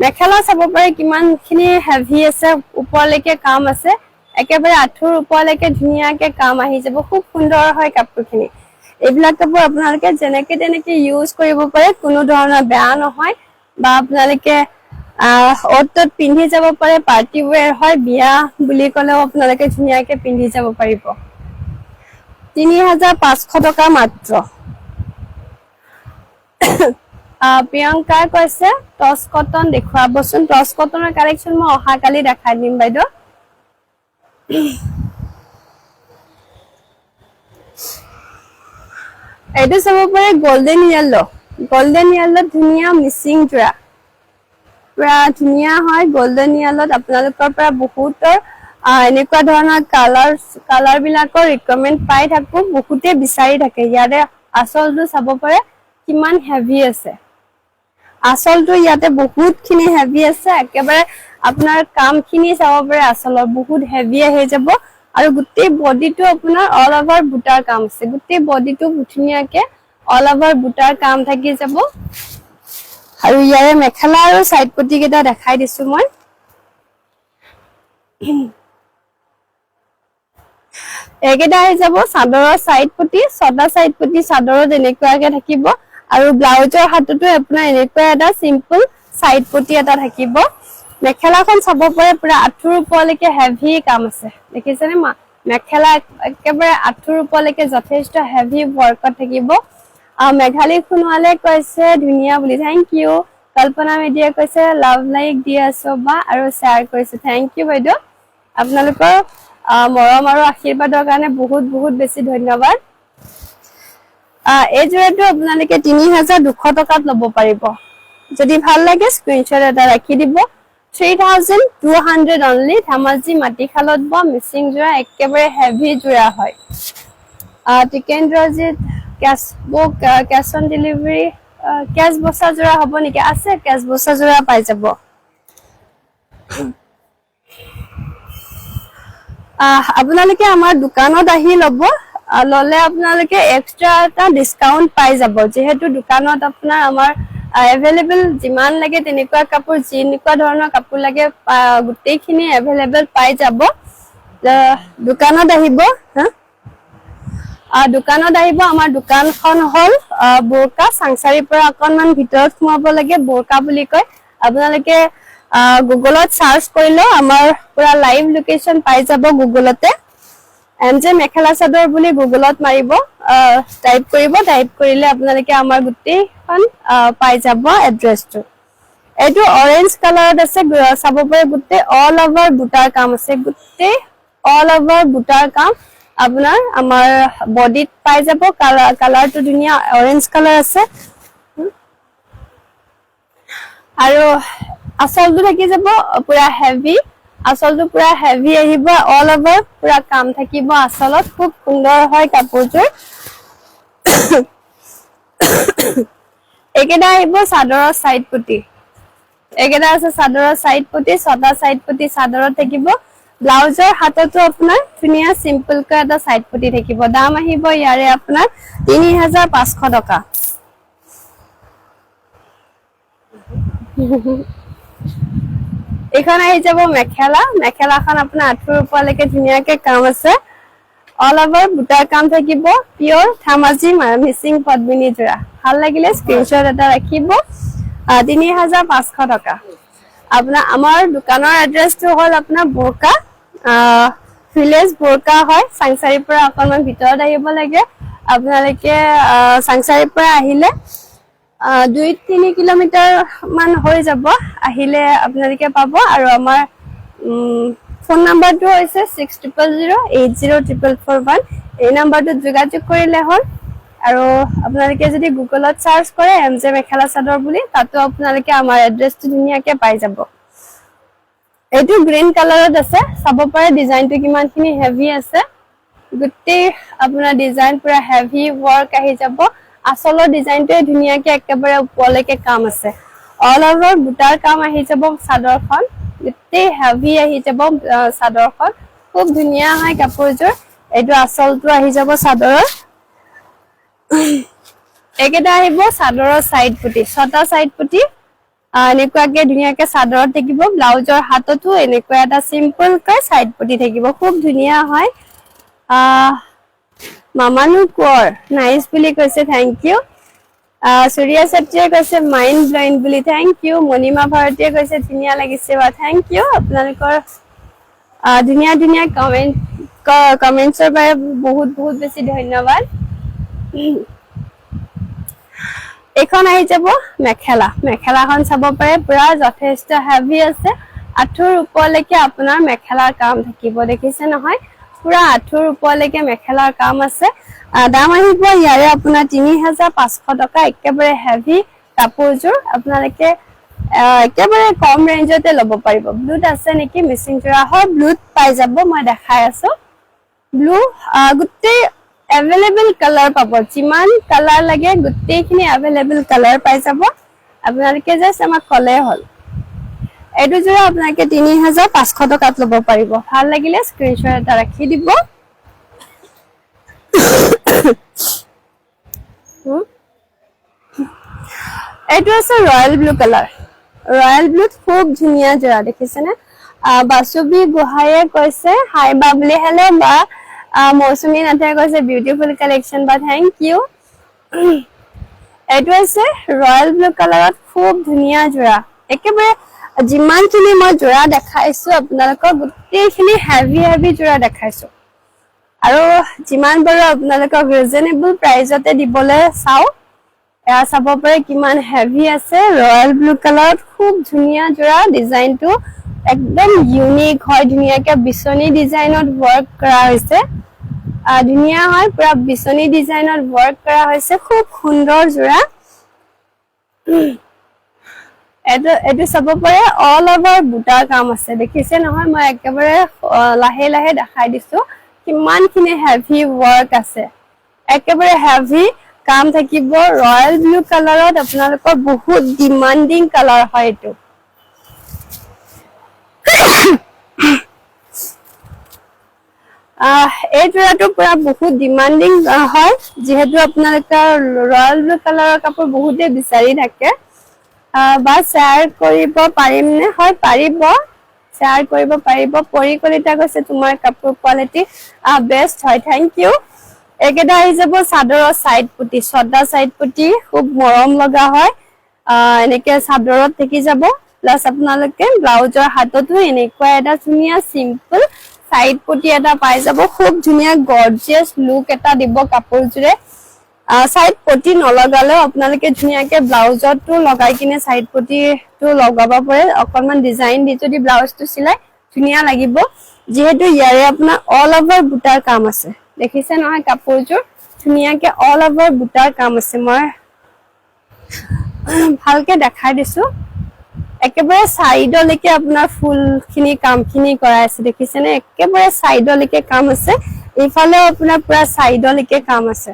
মেখেলা চাব পাৰে কিমানখিনি হেভি আছে ওপৰলৈকে কাম আছে একেবাৰে আঁঠুৰ ওপৰলৈকে ধুনীয়াকে কাম আহি যাব খুব সুন্দৰ হয় কাপোৰখিনি এইবিলাক কাপোৰ আপোনালোকে যেনেকে তেনেকে ইউজ কৰিব পাৰে কোনো ধৰণৰ বেয়া নহয় বা আপোনালোকে অতত পিন্ধি যাব পাৰে পাৰ্টি ওয়্যাৰ হয় বিয়া বুলি ক'লেও আপোনালোকে ধুনীয়াকে পিন্ধি যাব পাৰিব 3500 টকা মাত্ৰ প্ৰিয়ংকা কৈছে টচ কটন দেখুৱাবচোন টচ কটনৰ কালেকচন মই অহা কালি দেখাই দিম বাইদেউ এইটো চাব পাৰে গোল্ডেন য়েল্লো ধুনীয়া মিচিং যোৰা পুৰা ধুনীয়া হয় গোল্ডেন য়েল্লোত আপোনালোকৰ পৰা বহুতৰ এনেকুৱা ধৰণৰ কালাৰ বিলাকৰ ৰিকমেণ্ড পাই থাকো বহুতে বিচাৰি থাকে ইয়াৰে আচলটো চাব পাৰে কিমান হেভি আছে আচলটো ইয়াতে বহুতখিনি হেভি আছে একেবাৰে আপোনাৰ কামখিনি চাব পাৰে আচলৰ বহুত হেভি আহি যাব আৰু গোটেই বডিটো আপোনাৰ অল ওভাৰ বুটাৰ কাম আছে গোটেই বডিটো ধুনীয়াকে অল ওভাৰ বুটাৰ কাম থাকি যাব আৰু ইয়াৰে মেখেলা আৰু সাইড পটি কেইটা দেখাই দিছো মই একেটা আহি যাব চাদৰৰ সাইড পটি ছটা সাইড পটি চাদৰৰ এনেকুৱাকে থাকিব আৰু ব্লাউজৰ হাতটো আপোনাৰ এনেকুৱা এটা সিম্পল সাইড পটি এটা থাকিব মেখেলাখন চাব পাৰে পুৰা আঁঠুৰ ওপৰলৈকে হেভি কাম আছে দেখিছেনে মেখেলা একেবাৰে আঁঠুৰ ওপৰলৈকে যথেষ্ট হেভি ৱৰ্কত থাকিব মেঘালী খুনৱালে কৈছে ধুনীয়া বুলি থ্যাংক ইউ কল্পনা মেডিয়া কৈছে লাভ লাইক দি আছো বা আৰু শেয়াৰ কৰিছে থ্যাংক ইউ বাইদেউ আপোনালোকৰ মৰম আৰু আশীৰ্বাদৰ কাৰণে বহুত বহুত বেছি ধন্যবাদ এই জোৰাটো আপোনালোকে 3200 টকাত ল'ব পাৰিব যদি ভাল লাগে স্ক্ৰিনশ্বট এটা ৰাখি দিব 3200 অনলি ধেমাজি মাটিখালত ব মিচিং জোৰা একেবাৰে হেভি জোৰা হয় Tikendrajit cash on delivery cash बसा जोड़ा हबो नेকি আছে कैश बसा जोड़ा পাই যাব আপোনালোকে আমাৰ দোকানত আহি লব ললে আপোনালোকে এক্সট্ৰা এটা ডিসকাউন্ট পাই যাব যেহেতু দোকানত আপোনাৰ আমাৰ अवेलेबल जिमान लगे তেনেকুৱা কাপোৰ যেনেকুৱা ধৰণৰ কাপোৰ লাগে গুটেইখিনি अवेलेबल পাই যাব দোকানত আহিব দোকানত আহিব আমাৰ দোকানখন হল বোৰকা সাংসাৰীৰ পৰা অকনমান ভিতৰত সোমাব লাগে বোৰকা বুলি কয় আপোনালোকে গুগলত সাৰ্চ কৰিলে আমাৰ পুৰা লাইভ লোকেশন পাই যাব গুগলতে এমজে মেখেলা চাদৰ বুলি গুগলত মাৰিব টাইপ কৰিলে আপোনালোকে আমাৰ গুটেইখন পাই যাব এড্ৰেছটো এটো অৰেঞ্জ কালাৰত আছে চাব পাৰে গুটেই অল ওভাৰ বুটাৰ কাম আছে গুটেই অল ওভাৰ বুটাৰ কাম আপনাৰ আমাৰ বডিত পাই যাব কালাৰটো ধুনিয়া অৰেঞ্জ কালাৰ আছে আৰু আসলটো থাকি যাব পুৰা হেভি আসলটো পুৰা হেভি আহিব অল ওভাৰ পুৰা কাম থাকিব আসলত খুব সুন্দৰ হয় কাপোৰযোৰ একেটা আহিব চাদৰৰ সাইড পটি একেটা আছে চাদৰৰ সাইড পটি ছটা সাইড পটি চাদৰত থাকিব ব্লাউজৰ হাতটো আপোনাৰ ধুনিয়া সিম্পল কৈ এটা সাইড পটি থাকিব দাম আহিব ইয়াৰে আপোনাৰ 3500 টকা এখন আহি যাব মেখেলাখন আপোনাৰ আঁঠুৰ ওপৰলৈকে ধুনিয়াকে কাম আছে অল ওভাৰ বুটাৰ কাম থাকিব পিওৰ ধেমাজি মিচিং পদ্মিনী জোৰা ভাল লাগিলে স্ক্ৰিনশ্বট এটা ৰাখিব 3500 টকা আপোনাৰ আমাৰ দোকানৰ এড্ৰেছটো হ'ল আপোনাৰ বোৰকা ভিলেজ বোৰকা হয় সাংসাৰীৰ পৰা অকনমান ভিতৰত আহিব লাগে আপোনালোকে সাংসাৰীৰ পৰা আহিলে 2-3 কিলোমিটাৰ মান হৈ যাব আহিলে আপোনালোকে পাব আৰু আমাৰ ফোন নাম্বাৰটো হৈছে 60080441 এই নাম্বাৰটো যোগাযোগ কৰিলে হ'ল আৰু আপোনালোকে যদি গুগলত সাৰ্চ কৰে এমজে মেখেলা চাদৰ বুলি তাতো আপোনালোকে আমাৰ এড্ৰেছটো ধুনিয়াকে পাই যাব এটো গ্ৰীন কালাৰত আছে চাব পাৰে ডিজাইনটো কিমানখিনি হেভি আছে গুটেই আপোনাৰ ডিজাইন পুৰা হেভি ওয়াৰ্ক আহি যাব আসলৰ ডিজাইনটো ধুনিয়াকে একেবাৰে ওপৰলৈকে কাম আছে অল ওভাৰ বুটাৰ কাম আহি যাব চাদৰখন গুটেই হেভি আহি যাব চাদৰখন খুব ধুনীয়া হয় কাপোৰযোৰ এইটো আচলটো আহি যাব চাদৰৰ একেটা আহিব চাদৰৰ সাইড পুটি ছটা সাইড পুটি এনেকুৱাকে ধুনীয়াকে চাদৰত থাকিব ব্লাউজৰ হাততো এনেকুৱা এটা সিম্পল কৈ সাইড পুটি থাকিব খুব ধুনীয়া হয় মামানু কোৰ নাইস বুলি কৈছে থ্যাংক ইউ সূৰ্যা সত্ৰীয়ে কৈছে মাইন্ড ব্লোইং বুলি থ্যাংক ইউ মনিমা ভাৰতীয়ে কৈছে ধুনীয়া লাগিছে বা থ্যাংক ইউ আপোনালোকৰ ধুনীয়া ধুনীয়া কমেন্টছৰ বাবে বহুত বহুত বেছি ধন্যবাদ এখন আহি যাব মেখেলাখন চাব পাৰে পুৰা যথেষ্ট হেভি আছে আঠুৰ ওপৰলৈকে আপোনাৰ মেখেলাৰ কাম থাকিব দেখিছে নহয় পুৰা আঠুৰ ওপৰলৈকে মেখেলাৰ কাম আছে দাম আহিব ইয়াৰে আপোনাৰ 3500 টকা একেবাৰে হেভি কাপোৰযোৰ আপোনালোকে একেবাৰে কম ৰেঞ্জতে ল'ব পাৰিব ব্লুত আছে নেকি মিচিং জোৰা হয় ব্লুত পাই যাব মই দেখাই আছো ব্লু গুটেই अवेलेबल कलर পাব যিমান কালাৰ লাগে গুটেইখিনি अवेलेबल কালাৰ পাই যাব আপোনালোকে জাস্ট আমাক কলে হল এটো জোৰা আপোনালোকে 3500 টকাত ল'ব পাৰিব ভাল লাগিলে স্ক্ৰিনশ্বট এটা ৰাখি দিব এটো আছে ৰয়েল ব্লু কালাৰ ৰয়েল ব্লুত খুব ধুনীয়া জোৰা দেখিছেনে বাসুবি গোহায়ে কৈছে হাই বাবলি হেলে বা মৌসুমী নাথে কৈছে বিউটিফুল কালেকশন বা থ্যাংক ইউ এটো আছে রয়্যাল ব্লু কালাৰত খুব ধুনীয়া জোৰা একেবাৰে যিমানখিনি মই জোৰা দেখাইছো আপোনালোকক গোটেইখিনি হেভি জোৰা দেখাইছো আৰু যিমান বাৰু আপোনালোকক ৰিজনেবল প্ৰাইজতে দিবলৈ চাও এয়া চাব পাৰে কিমান হেভি আছে ৰয়্যাল ব্লু কালাৰত খুব ধুনীয়া জোৰা ডিজাইনটো একদম ইউনিক হয় ধুনীয়াকে বিছনি ডিজাইনত ওয়াৰ্ক কৰা হৈছে ধুনীয়া হয় পুৰা বিছনি ডিজাইনত ওয়াৰ্ক কৰা হৈছে খুব সুন্দৰ জোৰা এটো চাব পাৰে অল ওভাৰ বুটাৰ কাম আছে দেখিছে নহয় মই একেবাৰে লাহে লাহে দেখাই দিছো কিমানখিনি হেভি ওয়াৰ্ক আছে একেবাৰে হেভি কাম থাকিব ৰয়্যাল ব্লু কালাৰত আপোনালোকৰ বহুত ডিমান্ডিং কালাৰ হয় এটো এই জোৰাটো পুৰা বহুত ডিমান্ডিং হয় যেহেতু আপোনালোকৰ ৰয়্যাল ব্লু কালাৰৰ কাপোৰ বহুতে বিচাৰি থাকে বা শেয়াৰ কৰিব পাৰিম নে হয় পাৰিব শেয়াৰ কৰিব পাৰিব পৰিকলিতা কৈছে তোমাৰ কাপোৰ কোৱালিটি বেষ্ট হয় থ্যাংক ইউ একেটা আহি যাব চাদৰৰ সাইড পুটি ছটা সাইড পুটি খুব মৰম লগা হয় এনেকে চাদৰত থাকি যাব প্লাস আপোনালোকে ব্লাউজৰ হাততো এনেকুৱা এটা ধুনীয়া সিম্পল সাইড পুটি এটা পাই যাব খুব ধুনীয়া গর্জিয়াস লুক এটা দিব কাপোৰজুৰে সাইড পুটি নলগালে আপোনালোকে ধুনীয়াকে ব্লাউজটো লগাই কিনে সাইড পুটিটো লগাব পাৰে অকনমান ডিজাইন দি যদি ব্লাউজটো সিলাই ধুনীয়া লাগিব যেহেতু ইয়াৰে আপোনাৰ অল ওভাৰ বুটাৰ কাম আছে দেখিছে নহয় কাপোৰজুৰ ধুনীয়াকে অল ওভাৰ বুটাৰ কাম আছে মই ভালকে দেখাই দিছো একেবাৰে সাইডলৈকে আপোনাৰ ফুলখিনি কামখিনি কৰাই আছে দেখিছেনে একেবাৰে সাইডলৈকে কাম আছে ইফালে আপোনাৰ পুৰা সাইডলৈকে কাম আছে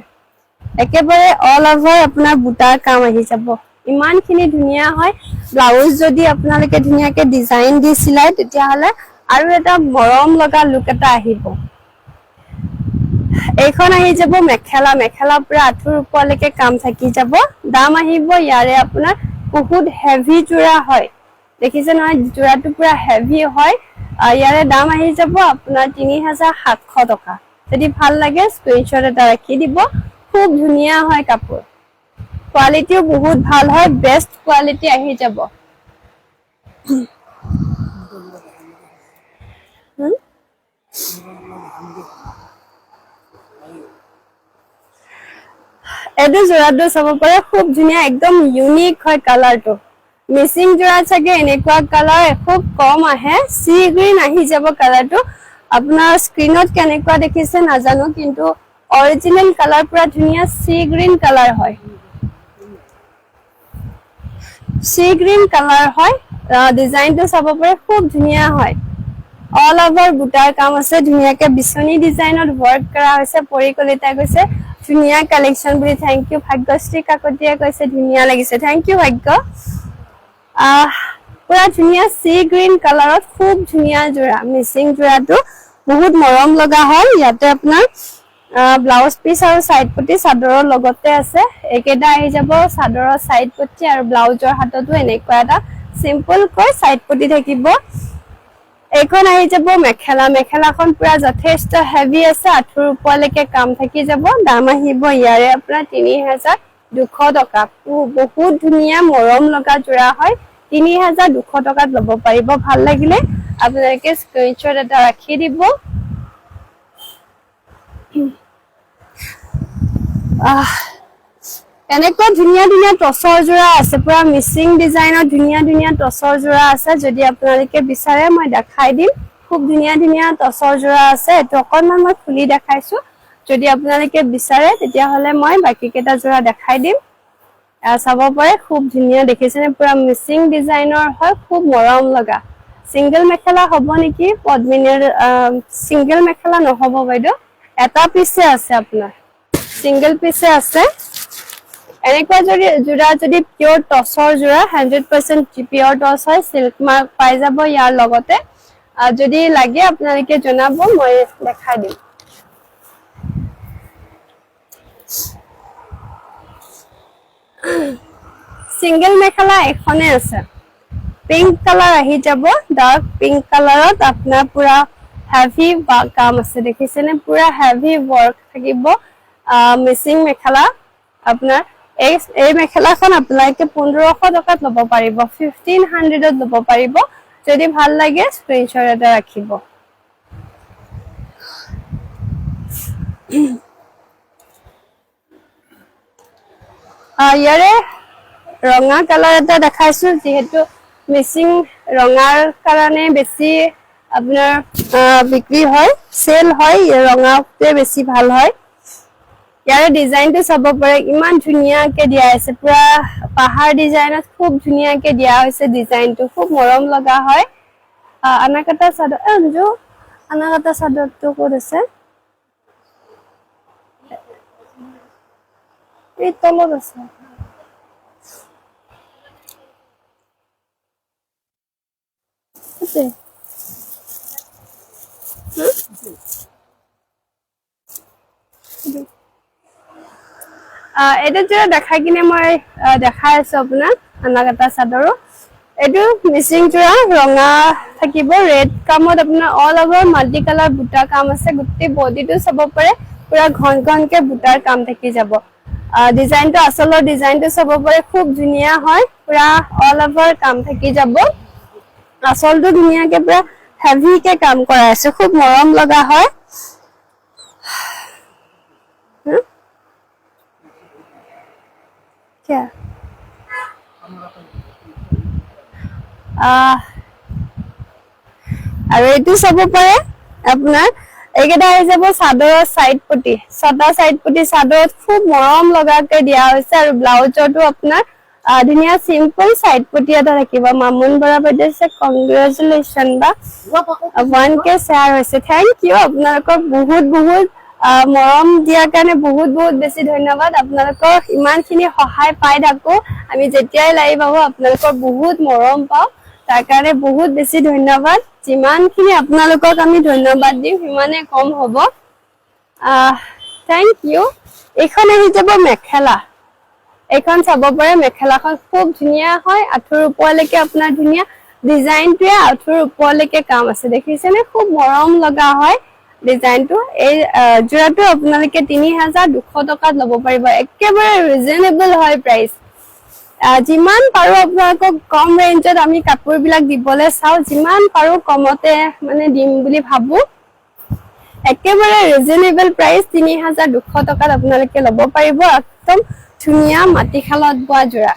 একেবাৰে অল ওভাৰ আপোনাৰ বুটাৰ কাম আহি যাব ইমানখিনি ধুনীয়া হয় ব্লাউজ যদি আপোনালোকে ধুনীয়াকে ডিজাইন দি সিলাই তেতিয়া হলে আৰু এটা মৰম লগা লুক এটা আহিব এইখন আহি যাব মেখেলা পুৰা আঠুৰ ওপৰলৈকে কাম থাকি যাব দাম আহিব ইয়াৰে আপোনাৰ বহুত হেভি জোৰা হয় দেখিছে নহয় জোৰাটো পুৰা হেভি হয় ইয়াৰে দাম আহি যাব আপোনাৰ 3700 টকা যদি ভাল লাগে স্ক্ৰিনশ্বট এটা ৰাখি দিব খুব ধুনীয়া হয় কাপোৰ কোৱালিটিও বহুত ভাল হয় বেষ্ট কোৱালিটি আহি যাব এটো জোৰাটো চাব পাৰে খুব ধুনীয়া একদম ইউনিক হয় কালাৰটো মিচিং জোৰা চাগে এনেকুৱা কালাৰ খুব কম আহে সি গ্ৰীন আহি যাব কালাৰটো আপোনাৰ স্ক্ৰিনত কেনেকুৱা দেখিছে নাজানো কিন্তু অৰিজিনাল কালাৰ পুৰা ধুনীয়া সি গ্ৰীন কালাৰ হয় সি গ্ৰীন কালাৰ হয় ডিজাইনটো চাব পাৰে খুব ধুনীয়া হয় অল ওভাৰ বুটাৰ কাম আছে ধুনীয়াকে বিছনি ডিজাইনত ওয়াৰ্ক কৰা হৈছে পৰিকলিতা কৈছে ধুনীয়া কালেকশন বুলি থ্যাংক ইউ ভাগ্যশ্ৰী কাকতিয়ে কৈছে ধুনীয়া লাগিছে থ্যাংক ইউ ভাগ্য পুৰা ধুনীয়া সি গ্ৰীন কালাৰত খুব ধুনীয়া জোৰা মিচিং জোৰাটো বহুত মৰম লগা হয় ইয়াতে আপোনাৰ ব্লাউজ পিস আৰু সাইড পটি চাদৰৰ লগতে আছে একেটা আহি যাব চাদৰৰ সাইড পটি আৰু ব্লাউজৰ হাততো এনেকুৱা এটা সিম্পল কৈ সাইড পটি থাকিব এখন আহি যাব মেখেলাখন পুৰা যথেষ্ট হেভি আছে আঁঠুৰ ওপৰলৈকে কাম থাকি যাব দাম আহিব ইয়াৰে আপোনাৰ ৩২০০ টকা বহুত ধুনীয়া মৰম লগা জোৰা হয় ৩২০০ টকাত ল'ব পাৰিব ভাল লাগিলে আপোনালোকে স্ক্ৰিনশ্বট এটা ৰাখি দিব এনেকুৱা ধুনীয়া ধুনীয়া টচৰ জোৰা আছে পুৰা মিচিং ডিজাইনৰ ধুনীয়া ধুনীয়া টচৰ জোৰা আছে যদি আপোনালোকে বিচাৰে মই দেখাই দিম খুব ধুনীয়া ধুনীয়া টচৰ জোৰা আছে এটো অকনমান মই খুলি দেখাইছো যদি আপোনালোকে বিচাৰে তেতিয়া হলে মই বাকি কেটা জোৰা দেখাই দিম চাব পাৰে খুব ধুনীয়া দেখিছেনে পুৰা মিচিং ডিজাইনৰ হয় খুব মৰম লগা সিঙ্গেল মেখেলা হ'ব নেকি পদ্মিনীৰ সিঙ্গেল মেখেলা নহব বাইদেউ এটা পিছে আছে আপোনাৰ সিঙ্গেল পিছে আছে এনেকুৱা জোৰা যদি পিওৰ টচৰ জোৰা 100% পিওৰ টচ হয় সিল্ক মাৰ্ক পাই যাব ইয়াৰ লগতে যদি লাগে আপোনালোকে জনাব মই দেখাই দিম সিঙ্গেল মেখেলা এখনে আছে পিঙ্ক কালার আহি যাব ডার্ক পিঙ্ক কালারত আপনার পুরা হেভি কাম আছে দেখিছেনে পুরা হেভি ওয়ার্ক থাকিব মিচিং মেখেলা আপনার এই মেখেলাখন আপোনালোকে 1500 টকাত ল'ব পাৰিব 1500ত ল'ব পাৰিব যদি ভাল লাগে স্ক্ৰিনশ্বট এটা ৰাখিব ইয়াৰে ৰঙা কালাৰ এটা দেখাইছো যেহেতু মিচিং ৰঙাৰ কাৰণে বেছি আপোনাৰ বিক্ৰী হয় সেল হয় ৰঙাতে বেছি ভাল হয় ইয়াৰে ডিজাইনটো চাব পাৰে ইমান ধুনীয়াকে দিয়া আছে পুৰা পাহাৰ ডিজাইনত খুব ধুনীয়াকে দিয়া হৈছে ডিজাইনটো খুব মৰম লগা হয় আনাকাটা চাদৰ অঞ্জু আনাকাটা চাদৰটো ক'ত আছে এই তলত আছে এটা যে দেখাই কিনে মই দেখাই আছো আপোনাক আনাকাটা চাদৰো এটো মিচিং জোৰা ৰঙা থাকিব ৰেড কামত আপোনাৰ অল ওভাৰ মাল্টি কালাৰ বুটা কাম আছে গুটি বডিটো চাব পাৰে পুৰা ঘন ঘনকে বুটাৰ কাম থাকি যাব ডিজাইনটো আসলৰ ডিজাইনটো চাব পাৰে খুব ধুনীয়া হয় পুৰা অল ওভাৰ কাম থাকি যাব আসলটো ধুনীয়াকে পুৰা হেভি কে কাম কৰা আছে খুব মৰম লগা হয় क्या আৰু এটো চাব পাৰে আপোনাৰ এইকেটা হৈ যাব চাদৰৰ সাইড পটি ছটা সাইড পটি চাদৰত খুব মৰম লগাকে দিয়া হৈছে আৰু ব্লাউজটো আপোনাৰ ধুনীয়া সিম্পল সাইড পটি এটা থাকিব মামুন বৰা বাইদেউছে কংগ্ৰেচুলেচন বা 1k শেয়াৰ হৈছে থ্যাংক ইউ আপোনালোকৰ বহুত বহুত মৰম দিয়াৰ কাৰণে বহুত বহুত বেছি ধন্যবাদ আপোনালোকৰ ইমানখিনি সহায় পাই থাকো আমি যেতিয়াই লাইভ আহো আপোনালোকৰ বহুত মৰম পাও তাৰ কাৰণে বহুত বেছি ধন্যবাদ যিমানখিনি আপোনালোকক আমি ধন্যবাদ দিম সিমানে কম হ'ব থ্যাংক ইউ এখন আহি যাব মেখেলা এখন চাব পাৰে মেখেলাখন খুব ধুনীয়া হয় আঁঠুৰ ওপৰলৈকে আপোনাৰ ধুনীয়া ডিজাইনটোৱে আঁঠুৰ ওপৰলৈকে কাম আছে দেখিছেনে খুব মৰম লগা হয় ডিজাইনটো এই জোৰাটো আপোনালোকে ৩২০০ টকাত ল'ব পাৰিব একেবাৰে ৰিজনেবল হয় প্ৰাইস যিমান পাৰো আপোনালোকক কম ৰেঞ্জত আমি কাপোৰবিলাক দিবলৈ চাও যিমান পাৰো কমতে মানে দিম বুলি ভাবো একেবাৰে ৰিজনেবল প্ৰাইস ৩২০০ টকাত আপোনালোকে ল'ব পাৰিব একদম ধুনীয়া মাটিখালত বোৱা জোৰা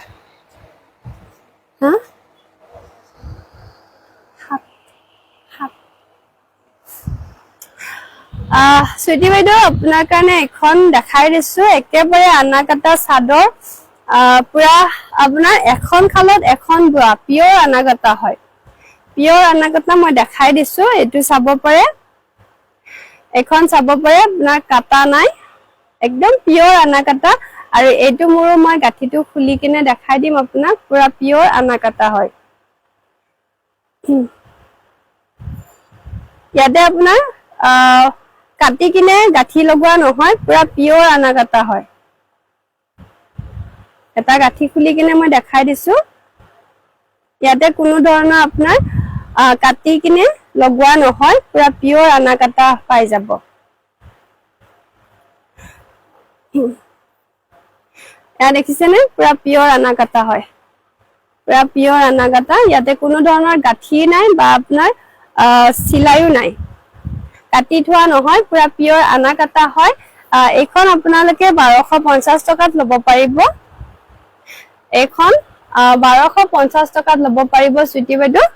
সুইটি বাইদেউ আপোনাৰ কাৰণে এখন দেখাই দিছো একেবাৰে আনাকাটা চাদৰ পুৰা আপোনাৰ এখন খালত এখন বোৱা পিওৰ আনাকাটা হয় পিওৰ আনাকাটা মই দেখাই দিছো এটু চাব পাৰে এখন চাব পাৰে আপোনাৰ কাটা নাই একদম পিওৰ আনাকাটা আৰু এটু মোৰো মই গাঠিটো খুলি কিনে দেখাই দিম আপোনাক পুৰা পিওৰ আনাকাটা হয় ইয়াতে আপোনাৰ কাটি কিনে গাঁঠি লগোৱা নহয়, পুৰা পিয়ৰ আনাকাটা হয়। এটা গাঁঠি খুলি কিনে মই দেখাই দিছো। ইয়াতে কোনো ধৰণৰ আপোনাৰ কাটি কিনে লগোৱা নহয়, পুৰা পিয়ৰ আনাকাটা পাই যাব। এয়া দেখিছেনে, পুৰা পিয়ৰ আনাকাটা হয়, পুৰা পিয়ৰ আনাকাটা। ইয়াতে কোনো ধৰণৰ গাঁঠি নাই বা আপোনাৰ চিলাইও নাই, কাটি থোৱা নহয়, পুৰা পিয়ৰ আনাকাটা হয়। এইখন আপোনালোকে 1250 টকাত ল'ব পাৰিব। এইখন 1250 টকাত ল'ব পাৰিব চুইটি বাইদেউ।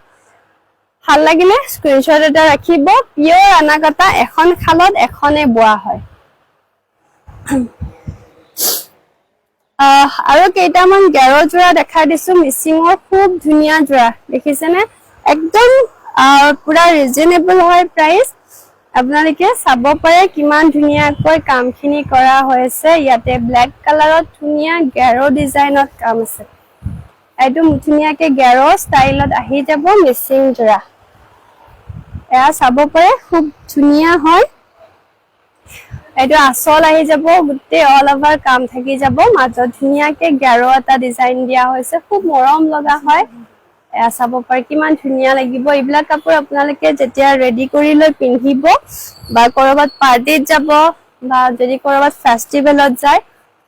ভাল লাগিলে স্ক্ৰীনশ্বট এটা ৰাখিব। পিয়ৰ আনাকাটা, এখন খালত এখনে বোৱা হয়। আৰু কেইটামান গেৰ যোৰা দেখাই দিছো, মিচিঙৰ খুব ধুনীয়া যোৰা দেখিছেনে, একদম পুৰা ৰিজনেবল হয় প্ৰাইচ। আপোনালোকে চাব পাৰে কিমান ধুনীয়াকৈ কামখিনি কৰা হৈছে। ইয়াতে ব্লেক কালাৰত ধুনীয়া গেৰ ডিজাইনত কাম আছে। এইটো ধুনীয়াকে গেৰ ষ্টাইলত আহি যাব মিচিং যোৰা। এয়া চাব পাৰে খুব ধুনীয়া হয়। এইটো আঁচল আহি যাব, গোটেই অল অভাৰ কাম থাকি যাব, মাজত ধুনীয়াকে গেৰ এটা ডিজাইন দিয়া হৈছে, খুব মৰম লগা হয়। এয়া চাব পাৰে কিমান ধুনীয়া লাগিব। এইবিলাক কাপোৰ আপোনালোকে যেতিয়া ৰেডি কৰি লৈ পিন্ধিব বা কৰবাত পাৰ্টিত যাব বা যদি কৰবাত ফেষ্টিভেলত যায়,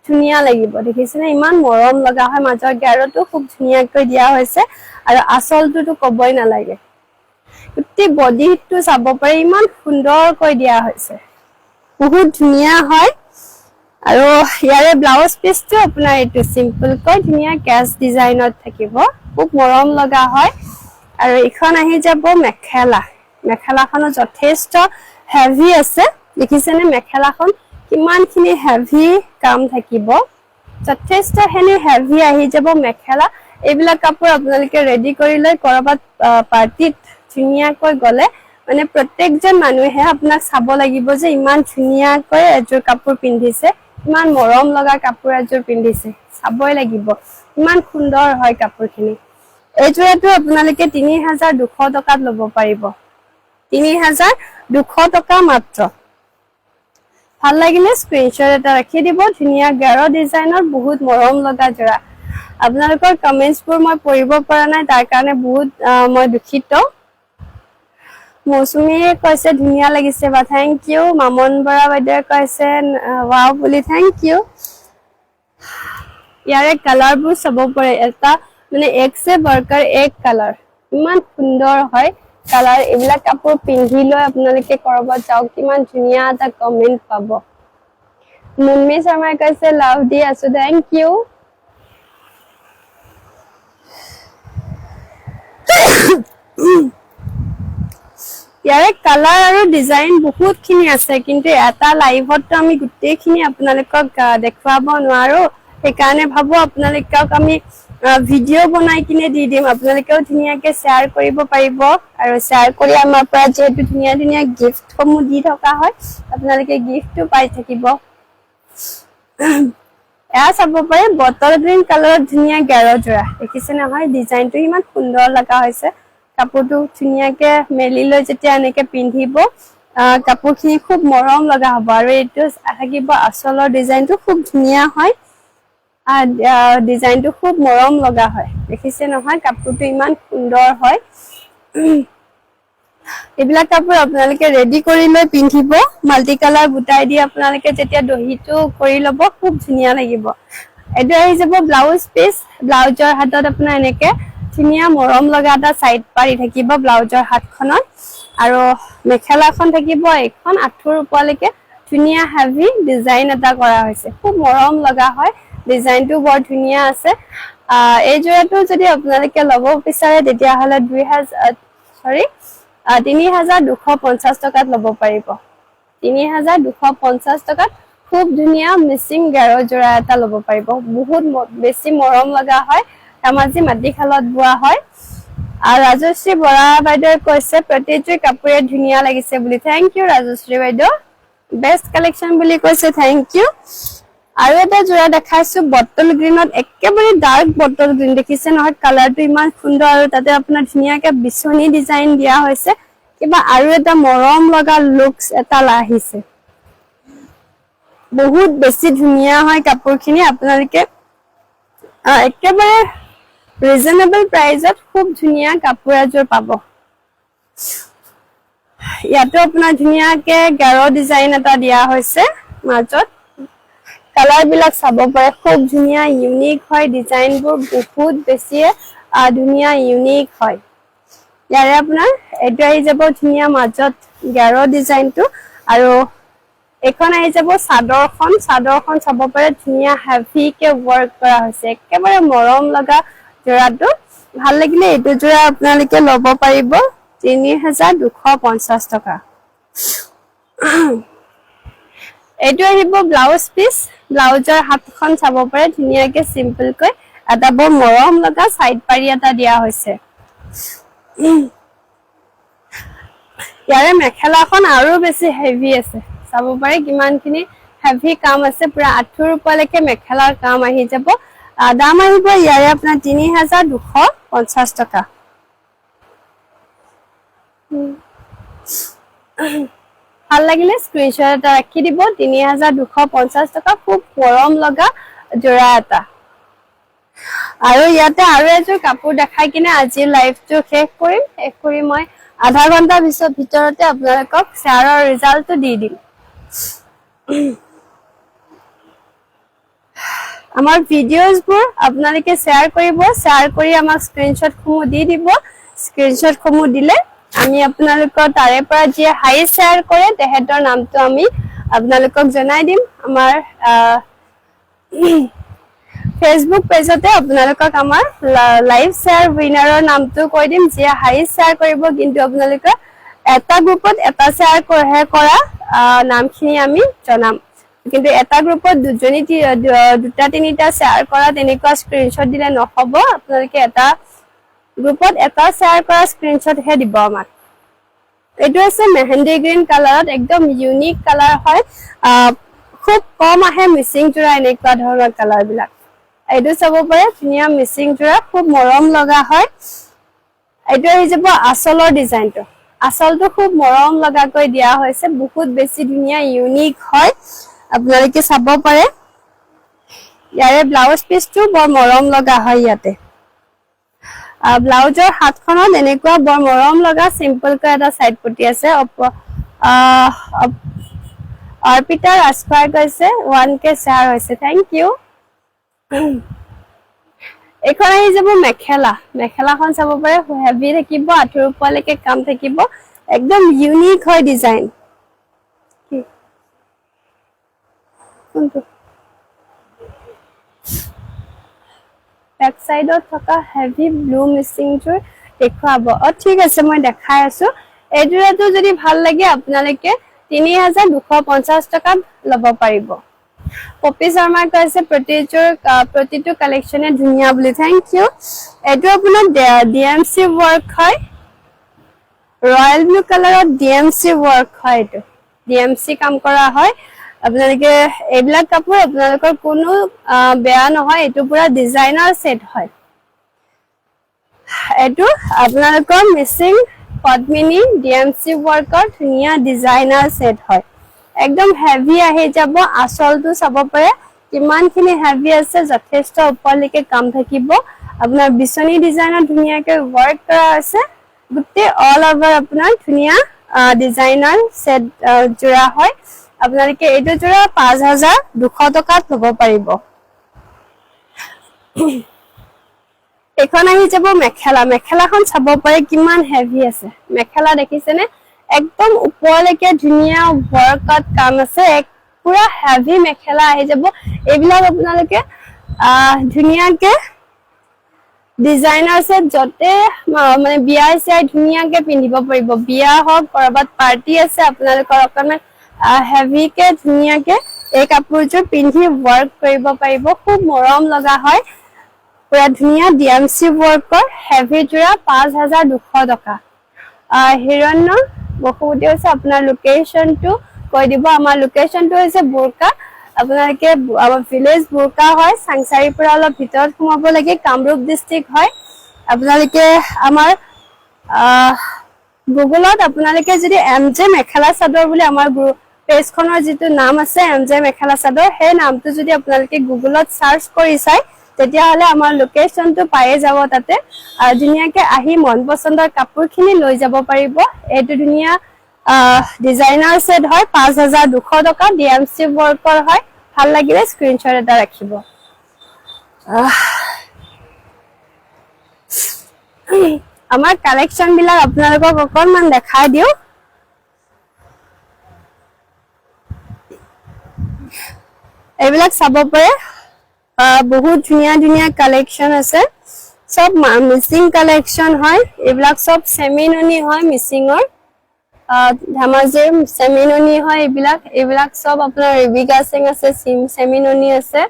ধুনীয়া লাগিব। দেখিছেনে, ইমান মৰম লগা হয়। মাজৰ গেৰটো খুব ধুনীয়াকৈ দিয়া হৈছে আৰু আঁচলটোতো কবই নালাগে। গোটেই বডিটো চাব পাৰে, ইমান সুন্দৰকৈ দিয়া হৈছে, বহুত ধুনীয়া হয়। আৰু ইয়াৰে ব্লাউজ পিচটো আপোনাৰ এইটো চিম্পলকৈ ধুনীয়া কেচ ডিজাইনত থাকিব, খুব মৰম লগা হয়। আৰু এইখন আহি যাব মেখেলা। মেখেলাখনো যথেষ্ট হেভি আছে, দেখিছেনে মেখেলাখন কিমানখিনি হেভি কাম থাকিব, যথেষ্টখিনি হেভি আহি যাব মেখেলা। এইবিলাক কাপোৰ আপোনালোকে ৰেডি কৰি লৈ কৰবাত পাৰ্টিত ধুনীয়াকৈ গলে মানে প্ৰত্যেকজন মানুহে আপোনাক চাব লাগিব যে ইমান ধুনীয়াকৈ এযোৰ কাপোৰ পিন্ধিছে, ইমান মৰম লগা কাপোৰ এযোৰ পিন্ধিছে, চাবই লাগিব ইমান সুন্দৰ হয় কাপোৰখিনি। এইযোৰটো আপোনালোকে 3200 টকাত ল'ব পাৰিব, 3200 টকা মাত্ৰ। ভাল লাগিলে স্ক্ৰীনশ্বট এটা ৰাখি দিব। ধুনীয়া গেৰ ডিজাইনৰ বহুত মৰম লগা যোৰা। আপোনালোকৰ কমেন্টছবোৰ মই পঢ়িব পৰা নাই, তাৰ কাৰণে বহুত মই দুখিত। মৌচুমীয়ে কৈছে ধুনীয়া লাগিছে বা, thank U. Mamun Bora by the way কৈছে ৱাও বুলি, থেংক ইউ। ইয়াৰে কালাৰবোৰ চাব পাৰে, এটা মানে এক সে বৰকাৰ এক কালাৰ, ইমান সুন্দৰ হয় কালাৰ। এইবিলাক কাপোৰ পিন্ধি লৈ আপোনালোকে কৰবাত যাওক, কিমান ধুনীয়া এটা কমেন্ট পাব। মুন্মি শৰ্মাই কৈছে লাভ দি আছো, থেংক ইউ। ইয়াৰে কালাৰ আৰু ডিজাইন বহুত খিনি আছে, কিন্তু এটা লাইভতো আমি গোটেইখিনি আপোনালোকক দেখুৱাব নোৱাৰো। সেইকাৰণে ভাবো আপোনালোকক আমি ভিডিঅ' বনাই কিনে দি দিম, আপোনালোকেও ধুনীয়াকে শ্বেয়াৰ কৰিব পাৰিব। আৰু শ্বেয়াৰ কৰি আমাৰ পৰা যিহেতু ধুনীয়া ধুনীয়া গিফ্টসমূহ দি থকা হয়, আপোনালোকে গিফ্টটো পাই থাকিব। এয়া চাব পাৰে বটল গ্ৰীণ কালাৰত ধুনীয়া গেৰ যোৰা, দেখিছে নহয় ডিজাইনটো ইমান সুন্দৰ লগা হৈছে। কাপোৰটো ধুনীয়াকে মেলি লৈ যেতিয়া এনেকে পিন্ধিব, কাপোৰখিনি খুব মৰম লগা হ'ব। আৰু এইটো থাকিব আঁচলৰ ডিজাইনটো খুব ধুনীয়া হয়, ডিজাইনটো খুব মৰম লগা হয়, দেখিছে নহয় কাপোৰটো ইমান সুন্দৰ হয়। এইবিলাক কাপোৰ আপোনালোকে ৰেডি কৰি লৈ পিন্ধিব, মাল্টি কালাৰ বুটাই দি আপোনালোকে যেতিয়া দহিটো কৰি ল'ব, খুব ধুনীয়া লাগিব। এইটো আহি যাব ব্লাউজ পিচ। ব্লাউজৰ হাতত আপোনাৰ এনেকে ধুনীয়া মৰম লগা এটা চাইড পাৰি থাকিব ব্লাউজৰ হাতখনত। আৰু মেখেলাখন থাকিব এইখন আঁঠুৰ ওপৰলৈকে ধুনীয়া হেভি ডিজাইন এটা কৰা হৈছে, খুব মৰম লগা হয়, ডিজাইনটো বৰ ধুনীয়া আছে। এই যোৰাটো যদি আপোনালোকে ল'ব বিচাৰে তেতিয়াহ'লে 3250 টকাত ল'ব পাৰিব। 3250 টকাত খুব ধুনীয়া মিচিং গেৰ যোৰা এটা ল'ব পাৰিব, বহুত বেছি মৰম লগা হয়, ধেমাজি মাটিশালত বোৱা হয়। আৰু ৰাজশ্ৰী বৰা বাইদেৱে কৈছে প্ৰতিযোৰ কাপোৰে ধুনীয়া লাগিছে বুলি, থেংক ইউ ৰাজশ্ৰী বাইদেউ, বেষ্ট কালেকশ্যন বুলি কৈছে, থেংক ইউ। আৰু এটা যোৰা দেখাইছো বটল গ্ৰীণত, একেবাৰে ডাৰ্ক বটল গ্ৰীণ, দেখিছে নহয় কালাৰটো ইমান সুন্দৰ। আৰু তাতে আপোনাৰ ধুনীয়াকে বিচনী ডিজাইন দিয়া হৈছে, কিবা আৰু এটা মৰম লগা লুকস এটা আহিছে বহুত বেছি ধুনিয়া হয় কাপোৰখিনি আপোনালোকে একেবাৰে ৰিজনেবল প্ৰাইজত খুব ধুনিয়া কাপোৰ এযোৰ পাব ইয়াতো আপোনাৰ ধুনিয়াকে গাৰো ডিজাইন এটা দিয়া হৈছে মাজত কালাৰ বিলাক চাব পাৰে খুব ধুনিয়া ইউনিক হয় ডিজাইনবোৰ বহুত বেছি ধুনিয়া ইউনিক হয় ইয়াৰে আপোনাৰ এটো আহি যাব ধুনিয়া মাজত গাৰো ডিজাইনটো আৰু এখন আহি যাব চাদৰখন চাব পাৰে ধুনিয়া হেভি কে ওয়াৰ্ক কৰা হৈছে একেবাৰে মৰম লগা জোৰাটো ভাল লাগিলে এটো জোৰা আপোনালোকে ল'ব পাৰিব ৩২৫০ টকা এটো আহিব ব্লাউজ পিস ব্লাউজৰ হাতখন চাব পাৰে ধুনিয়াকে সিম্পল কৈ এটা বৰ মৰম লগা সাইড পাৰি এটা দিয়া হৈছে ইয়াৰে মেখেলাখন আৰু বেছি হেভি আছে চাব পাৰে কিমানখিনি হেভি কাম আছে পুৰা আঁঠুৰ ওপৰলৈকে মেখেলাৰ কাম আহি যাব দাম আহিব ইয়াৰে আপোনাৰ ৩২৫০ টকা ভাল লাগিলে স্ক্ৰিনশ্বট এটা ৰাখি দিব ৩২৫০ টকা খুব মৰম লগা জোৰা এটা আৰু ইয়াতে আৰু এযোৰ কাপোৰ দেখাই কিনে আজি লাইভটো শেষ কৰি মই আধা ঘন্টা ভিতৰতে আপোনালোকক শ্বেয়াৰৰ ৰিজাল্টটো দি দিম আমাৰ ভিডিঅ'ছবোৰ আপোনালোকে শ্বেয়াৰ কৰিব শ্বেয়াৰ কৰি আমাক স্ক্ৰিনশ্বটসমূহ দি দিব স্ক্ৰিনশ্বটসমূহ দিলে আমি আপোনালোকৰ তাৰে পৰা যে হাই শ্বেয়াৰ কৰে তেহেতৰ নামটো আমি আপোনালোকক জনাই দিম আমাৰ ফেসবুক পেজতে আপোনালোকক আমাৰ লাইভ শ্বেয়াৰ উইনাৰৰ নামটো কৈ দিম যে হাই শ্বেয়াৰ কৰিব কিন্তু আপোনালোকে এটা গ্ৰুপত এটা শ্বেয়াৰ কৰা নামখিনি আমি জনাম কিন্তু এটা গ্ৰুপত দুটা তিনিটা শ্বেয়াৰ কৰা তেনেকুৱা স্ক্ৰিনশ্বট দিলে নহব আপোনালোকে এটা গ্ৰুপত এটা শ্বেয়াৰ কৰা স্ক্ৰিনশ্বট হে দিব আমাক এটো আছে মেহেন্দি গ্ৰীণ কালাৰত একদম ইউনিক কালাৰ হয় খুব কম আহে মিচিং জোৰা এনেকুৱা ধৰণৰ কালাৰ বিলাক এটো চাব পাৰে ধুনিয়া মিচিং জোৰা খুব মৰম লগা হয় এটো আহি যাব আসলৰ ডিজাইনটো আসলটো খুব মৰম লগাকৈ দিয়া হৈছে বহুত বেছি ধুনিয়া ইউনিক হয় আপোনালোকে চাব পাৰে ইয়াৰে ব্লাউজ পিসটো বৰ মৰম লগা হয় ইয়াতে ব্লাউজৰ হাতখনত এনেকুৱা বৰ মৰম লগা সিম্পল কৈ এটা সাইড পটি আছে অৰ্পিতা ৰাজপাৰ কৈছে 1K শ্বেয়াৰ হৈছে থ্যাংক ইউ এখন আহি যাব মেখেলাখন চাব পাৰে হেভি থাকিব আঁঠুৰ ওপৰলৈকে কাম থাকিব একদম ইউনিক হয় ডিজাইন বেক সাইডত থকা হেভি ব্লু মিচিং জোৰ দেখুৱাব ঠিক আছে মই দেখাই আছো এজোৰাটো যদি ভাল লাগে আপোনালোকে ৩২৫০ টকাত ল'ব পাৰিব পপি শৰ্মা কৈছে প্ৰতিটো কালেকশনে ধুনিয়া বুলি থ্যাংক ইউ এটো আপোনাৰ ডিএমসি ওয়াৰ্ক হয় ৰয়েল ব্লু কালাৰত ডিএমসি ওয়াৰ্ক হয় এটো ডিএমসি কাম কৰা হয় আপোনালোকে এইবিলাক কাপোৰ আপোনালোকৰ কোনো বেয়া নহয় এটো পুৰা ডিজাইনাৰ সেট হয় এটো আপোনালোকৰ মিচিং পদ্মিনী ডিএমসি ওয়াৰ্কৰ ধুনিয়া ডিজাইনাৰ সেট হয় একদম হেভি আহি যাব আসলটো চাব পাৰে কিমানখিনি হেভি আছে যথেষ্ট ওপৰলৈকে কাম থাকিব আপোনাৰ বিচনী ডিজাইনৰ ধুনিয়াকে ওয়াৰ্ক কৰা আছে গুটে অল ওভাৰ আপোনাৰ ধুনিয়া ডিজাইনাৰ সেট জোৰা হয় আপোনালোকে এইটো জোৰা ৫২০০ টকাত ল'ব পাৰিব এখন আহি যাব মেখেলাখন চাব পাৰে কিমান হেভি আছে মেখেলা দেখিছেনে একদম ওপৰলৈকে ধুনিয়া ওয়াৰ্কত কাম আছে এক পুৰা হেভি মেখেলা আহি যাব এইবিলাক আপোনালোকে ধুনিয়াকে ডিজাইনাৰ সেট জতে মানে বিয়া চাই ধুনিয়াকে পিন্ধিব পাৰিব বিয়া হক কৰবাত পাৰ্টি আছে আপোনালোকৰ অকমান হেভি কে ধুনিয়াকে এই কাপোৰযোৰ পিন্ধি ওয়াৰ্ক কৰিব পাৰিব খুব মৰম লগা হয় পুৰা ধুনিয়া ডিএমসি ওয়াৰ্কৰ হেভি জোৰা ৫২০০ টকা হিৰণ্য বহুতে আছে আপোনাৰ লোকেশনটো কৈ দিব আমাৰ লোকেশনটো হৈছে বুৰকা আপোনালোকে আমাৰ ভিলেজ বুৰকা হয় সাংসাৰীৰ পৰা অলপ ভিতৰত সোমাব লাগে কামৰূপ ডিস্ট্ৰিক্ট হয় আপোনালোকে আমাৰ গুগলত আপোনালোকে যদি MJ মেখেলা চাদৰ বুলি আমাৰ পেজখনৰ যিটো নাম আছে MJ মেখেলা চাদৰ সেই নামটো যদি আপোনালোকে গুগলত সাৰ্চ কৰি চাই তেতিয়াহলে আমাৰ লোকেশনটো পায়ে যাব তাতে আৰু ধুনীয়াকে আহি মন পছন্দৰ কাপোৰখিনি লৈ যাব পাৰিব এইটো ধুনীয়া ডিজাইনাৰ সেট হয় 5200 টকা DMC ৱৰ্কৰ হয় ভাল লাগিলে স্ক্ৰিনশ্বট এটা ৰাখিব আমাৰ কালেকশন বিলাক আপোনালোকক অকনমান দেখাই দিও এইবিলাক চাব পাৰে বহুত ধুনীয়া ধুনীয়া কালেকশন আছে সব মিচিং কালেকশন হয় এইবিলাক সব সেমিননি হয় মিচিংৰ ধেমাজিৰ সেমিননি হয় এইবিলাক সব আপোনাৰ ৰিবিকা সিং আছে সেমিননি আছে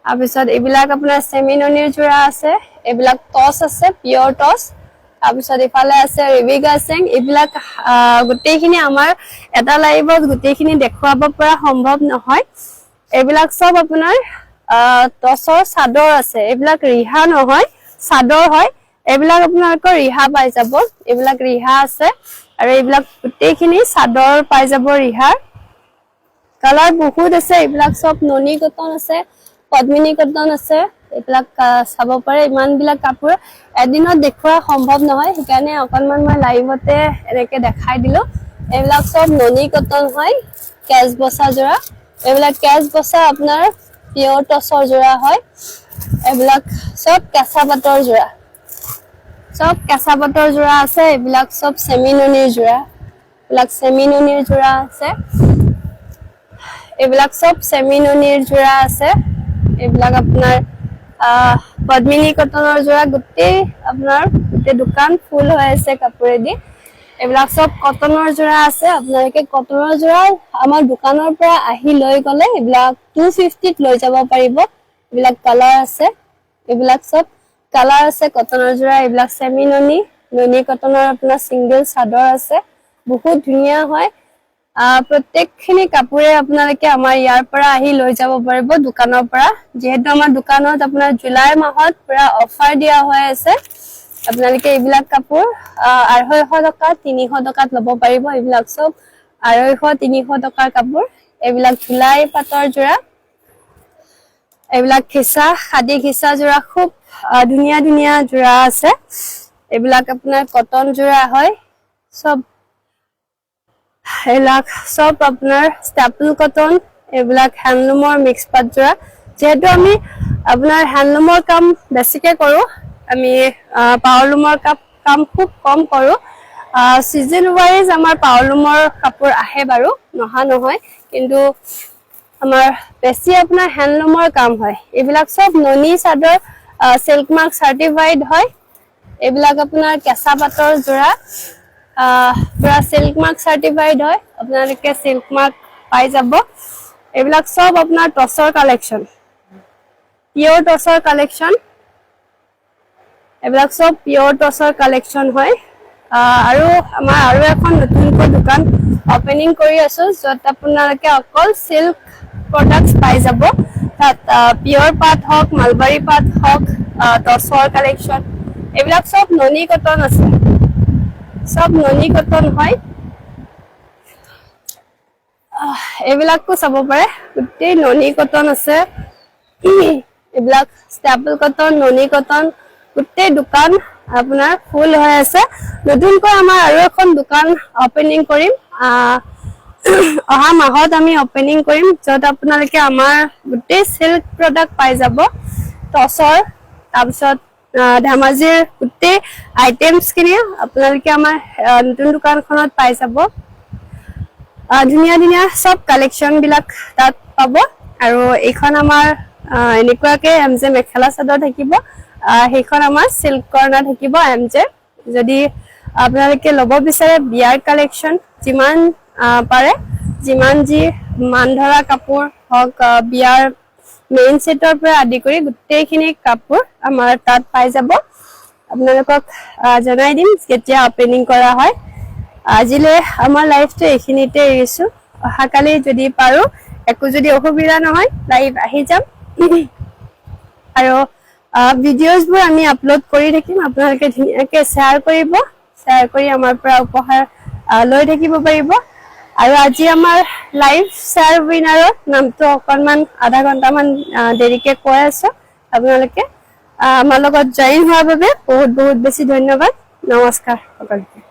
তাৰপিছত এইবিলাক আপোনাৰ সেমিননিৰ জোৰা আছে এইবিলাক টস আছে পিওৰ টস তাৰপিছত ইফালে আছে ৰিবিকা সিং এইবিলাক গোটেইখিনি আমাৰ এটা লাইভত গোটেইখিনি দেখুৱাব পৰা সম্ভৱ নহয় এইবিলাক সব আপোনাৰ টসৰ চাদৰ আছে এইবিলাক ৰিহা নহয় চাদৰ হয় এইবিলাক আপোনালোকৰ ৰিহা পাই যাব এইবিলাক ৰিহা আছে আৰু এইবিলাক গোটেইখিনি চাদৰ পাই যাব ৰিহাৰ কালাৰ বহুত আছে এইবিলাক সব ননি কটন আছে পদ্মিনী কটন আছে এইবিলাক চাব পাৰে ইমান বিলাক কাপোৰ এদিনত দেখুৱা সম্ভৱ নহয় সেইকাৰণে অকনমান মই লাইভতে এনেকে দেখাই দিলো এইবিলাক সব ননি কটন হয় কেজ বসা জোৰা এইবিলাক কেজ বসা আপোনাৰ পিওৰ টসৰ জোৰা হয় এইবিলাক সব কেঁচা পাটৰ জোৰা সব কেঁচা পাটৰ জোৰা আছে এইবিলাক সব সেমিননিৰ জোৰা এইবিলাক সেমিননিৰ জোৰা আছে এইবিলাক সব সেমিননিৰ জোৰা আছে এইবিলাক আপোনাৰ পদ্মিনী কটনৰ জোৰা গোটেই আপোনাৰ গোটেই দোকান ফুল হৈ আছে কাপোৰেদি এইবিলাক সব কটনৰ জোৰা আছে আপোনালোকে কটনৰ জোৰা আমাৰ দোকানৰ পৰা আহি লৈ গলে এইবিলাক 250 ত লৈ যাব পাৰিব এইবিলাক কালাৰ আছে এইবিলাক সব কালাৰ আছে কটনৰ জোৰা এইবিলাক সেমিননি ননি কটনৰ আপোনাৰ সিঙ্গেল চাদৰ আছে বহুত ধুনীয়া হয় প্ৰত্যেকখিনি কাপোৰে আপোনালোকে আমাৰ ইয়াৰ পৰা আহি লৈ যাব পাৰিব দোকানৰ পৰা যেহেতু আমাৰ দোকানত আপোনাৰ জুলাই মাহত পুৰা অফাৰ দিয়া হৈ আছে আপোনালোকে এইবিলাক কাপোৰ 250 টকা 300 টকাত ল'ব পাৰিব এইবিলাক সব 250 300 টকাৰ কাপোৰ এইবিলাক জুলাই পাটৰ জোৰা এইবিলাক খিসা খাদি খিসা জোৰা খুব ধুনীয়া ধুনীয়া জোৰা আছে এইবিলাক আপোনাৰ কটন জোৰা হয় সব এইবিলাক সব আপোনাৰ ষ্টেপল কটন এইবিলাক হ্যান্ডলুমৰ মিক্স পাট জোৰা যেহেতু আমি আপোনাৰ হ্যান্ডলুমৰ কাম বেছিকে কৰো আমি পাৱৰলুমৰ কাম খুব কম কৰো সিজন ওয়াইজ আমাৰ পাৱৰলুমৰ কাপোৰ আহে বাৰু নহা নহয় কিন্তু আমাৰ বেছি আপোনাৰ হ্যান্ডলুমৰ কাম হয় এইবিলাক সব ননি চাদৰ সিল্ক মাৰ্ক সাৰ্টিফাইড হয় এইবিলাক আপোনাৰ কেঁচা পাটৰ জোৰা পুৰা সিল্ক মাৰ্ক সাৰ্টিফাইড হয় আপোনালোকে সিল্ক মাৰ্ক পাই যাব এইবিলাক সব আপোনাৰ টসৰ কালেকশন পিওৰ টসৰ কালেকশন এইবিলাক সব পিওৰ টসৰ কালেকশন হয় আৰু আমাৰ আৰু এখন নতুনকৈ দোকান ওপেনিং কৰি আছো যত আপোনালোকে অকল সিল্ক প্ৰডাক্টস পাই যাব তাত পিওৰ পাট হক মালবাৰী পাট হক টসৰ কালেকশন এইবিলাক সব ননি কটন আছে সব ননি কটন হয় এইবিলাকো চাব পাৰে গোটেই ননি কটন আছে এইবিলাক ষ্টেপল কটন ননি কটন গোটেই দোকান আপোনাৰ ফুল হৈ আছে নতুনকৈ আমাৰ আৰু এখন দোকান ওপেনিং কৰিম অহা মাহত আমি ওপেনিং কৰিম যত আপোনালোকে আমাৰ গোটেই সিল্ক প্ৰডাক্ট পাই যাব টসৰ তাৰপিছত ধেমাজিৰ গোটেই আইটেমছ কিনি আপোনালোকে আমাৰ নতুন দোকানখনত পাই যাব ধুনীয়া ধুনীয়া সব কালেকশন বিলাক তাত পাব আৰু এইখন আমাৰ এনেকুৱাকে এমজে মেখেলা চাদৰ থাকিব সেইখন আমাৰ সিল্ক কৰ্ণাৰ থাকিব এমজে যদি আপোনালোকে ল'ব বিচাৰে বিয়াৰ কালেকশন যিমান পাৰে যিমান যি মান ধৰা কাপোৰ হক বিয়াৰ মেইন সেটৰ পৰা আদি কৰি গোটেইখিনি কাপোৰ আমাৰ তাত পাই যাব আপোনালোকক জনাই দিম কেতিয়া ওপেনিং কৰা হয় আজিলৈ আমাৰ লাইভটো এইখিনিতে এৰিছো অহাকালি যদি পাৰো একো যদি অসুবিধা নহয় লাইভ আহি যাম আৰু ভিডিঅ'ছবোৰ আমি আপলোড কৰি থাকিম আপোনালোকে ধুনীয়াকৈ শ্বেয়াৰ কৰিব শ্বেয়াৰ কৰি আমাৰ পৰা উপহাৰ লৈ থাকিব পাৰিব। আৰু আজি আমাৰ লাইভ শ্বেয়াৰ উইনাৰৰ নামটো অকণমান আধা ঘণ্টামান দেৰিকে কৈ আছো। আপোনালোকে আমাৰ লগত জইন হোৱাৰ বাবে বহুত বহুত বেছি ধন্যবাদ। নমস্কাৰ সকলোকে।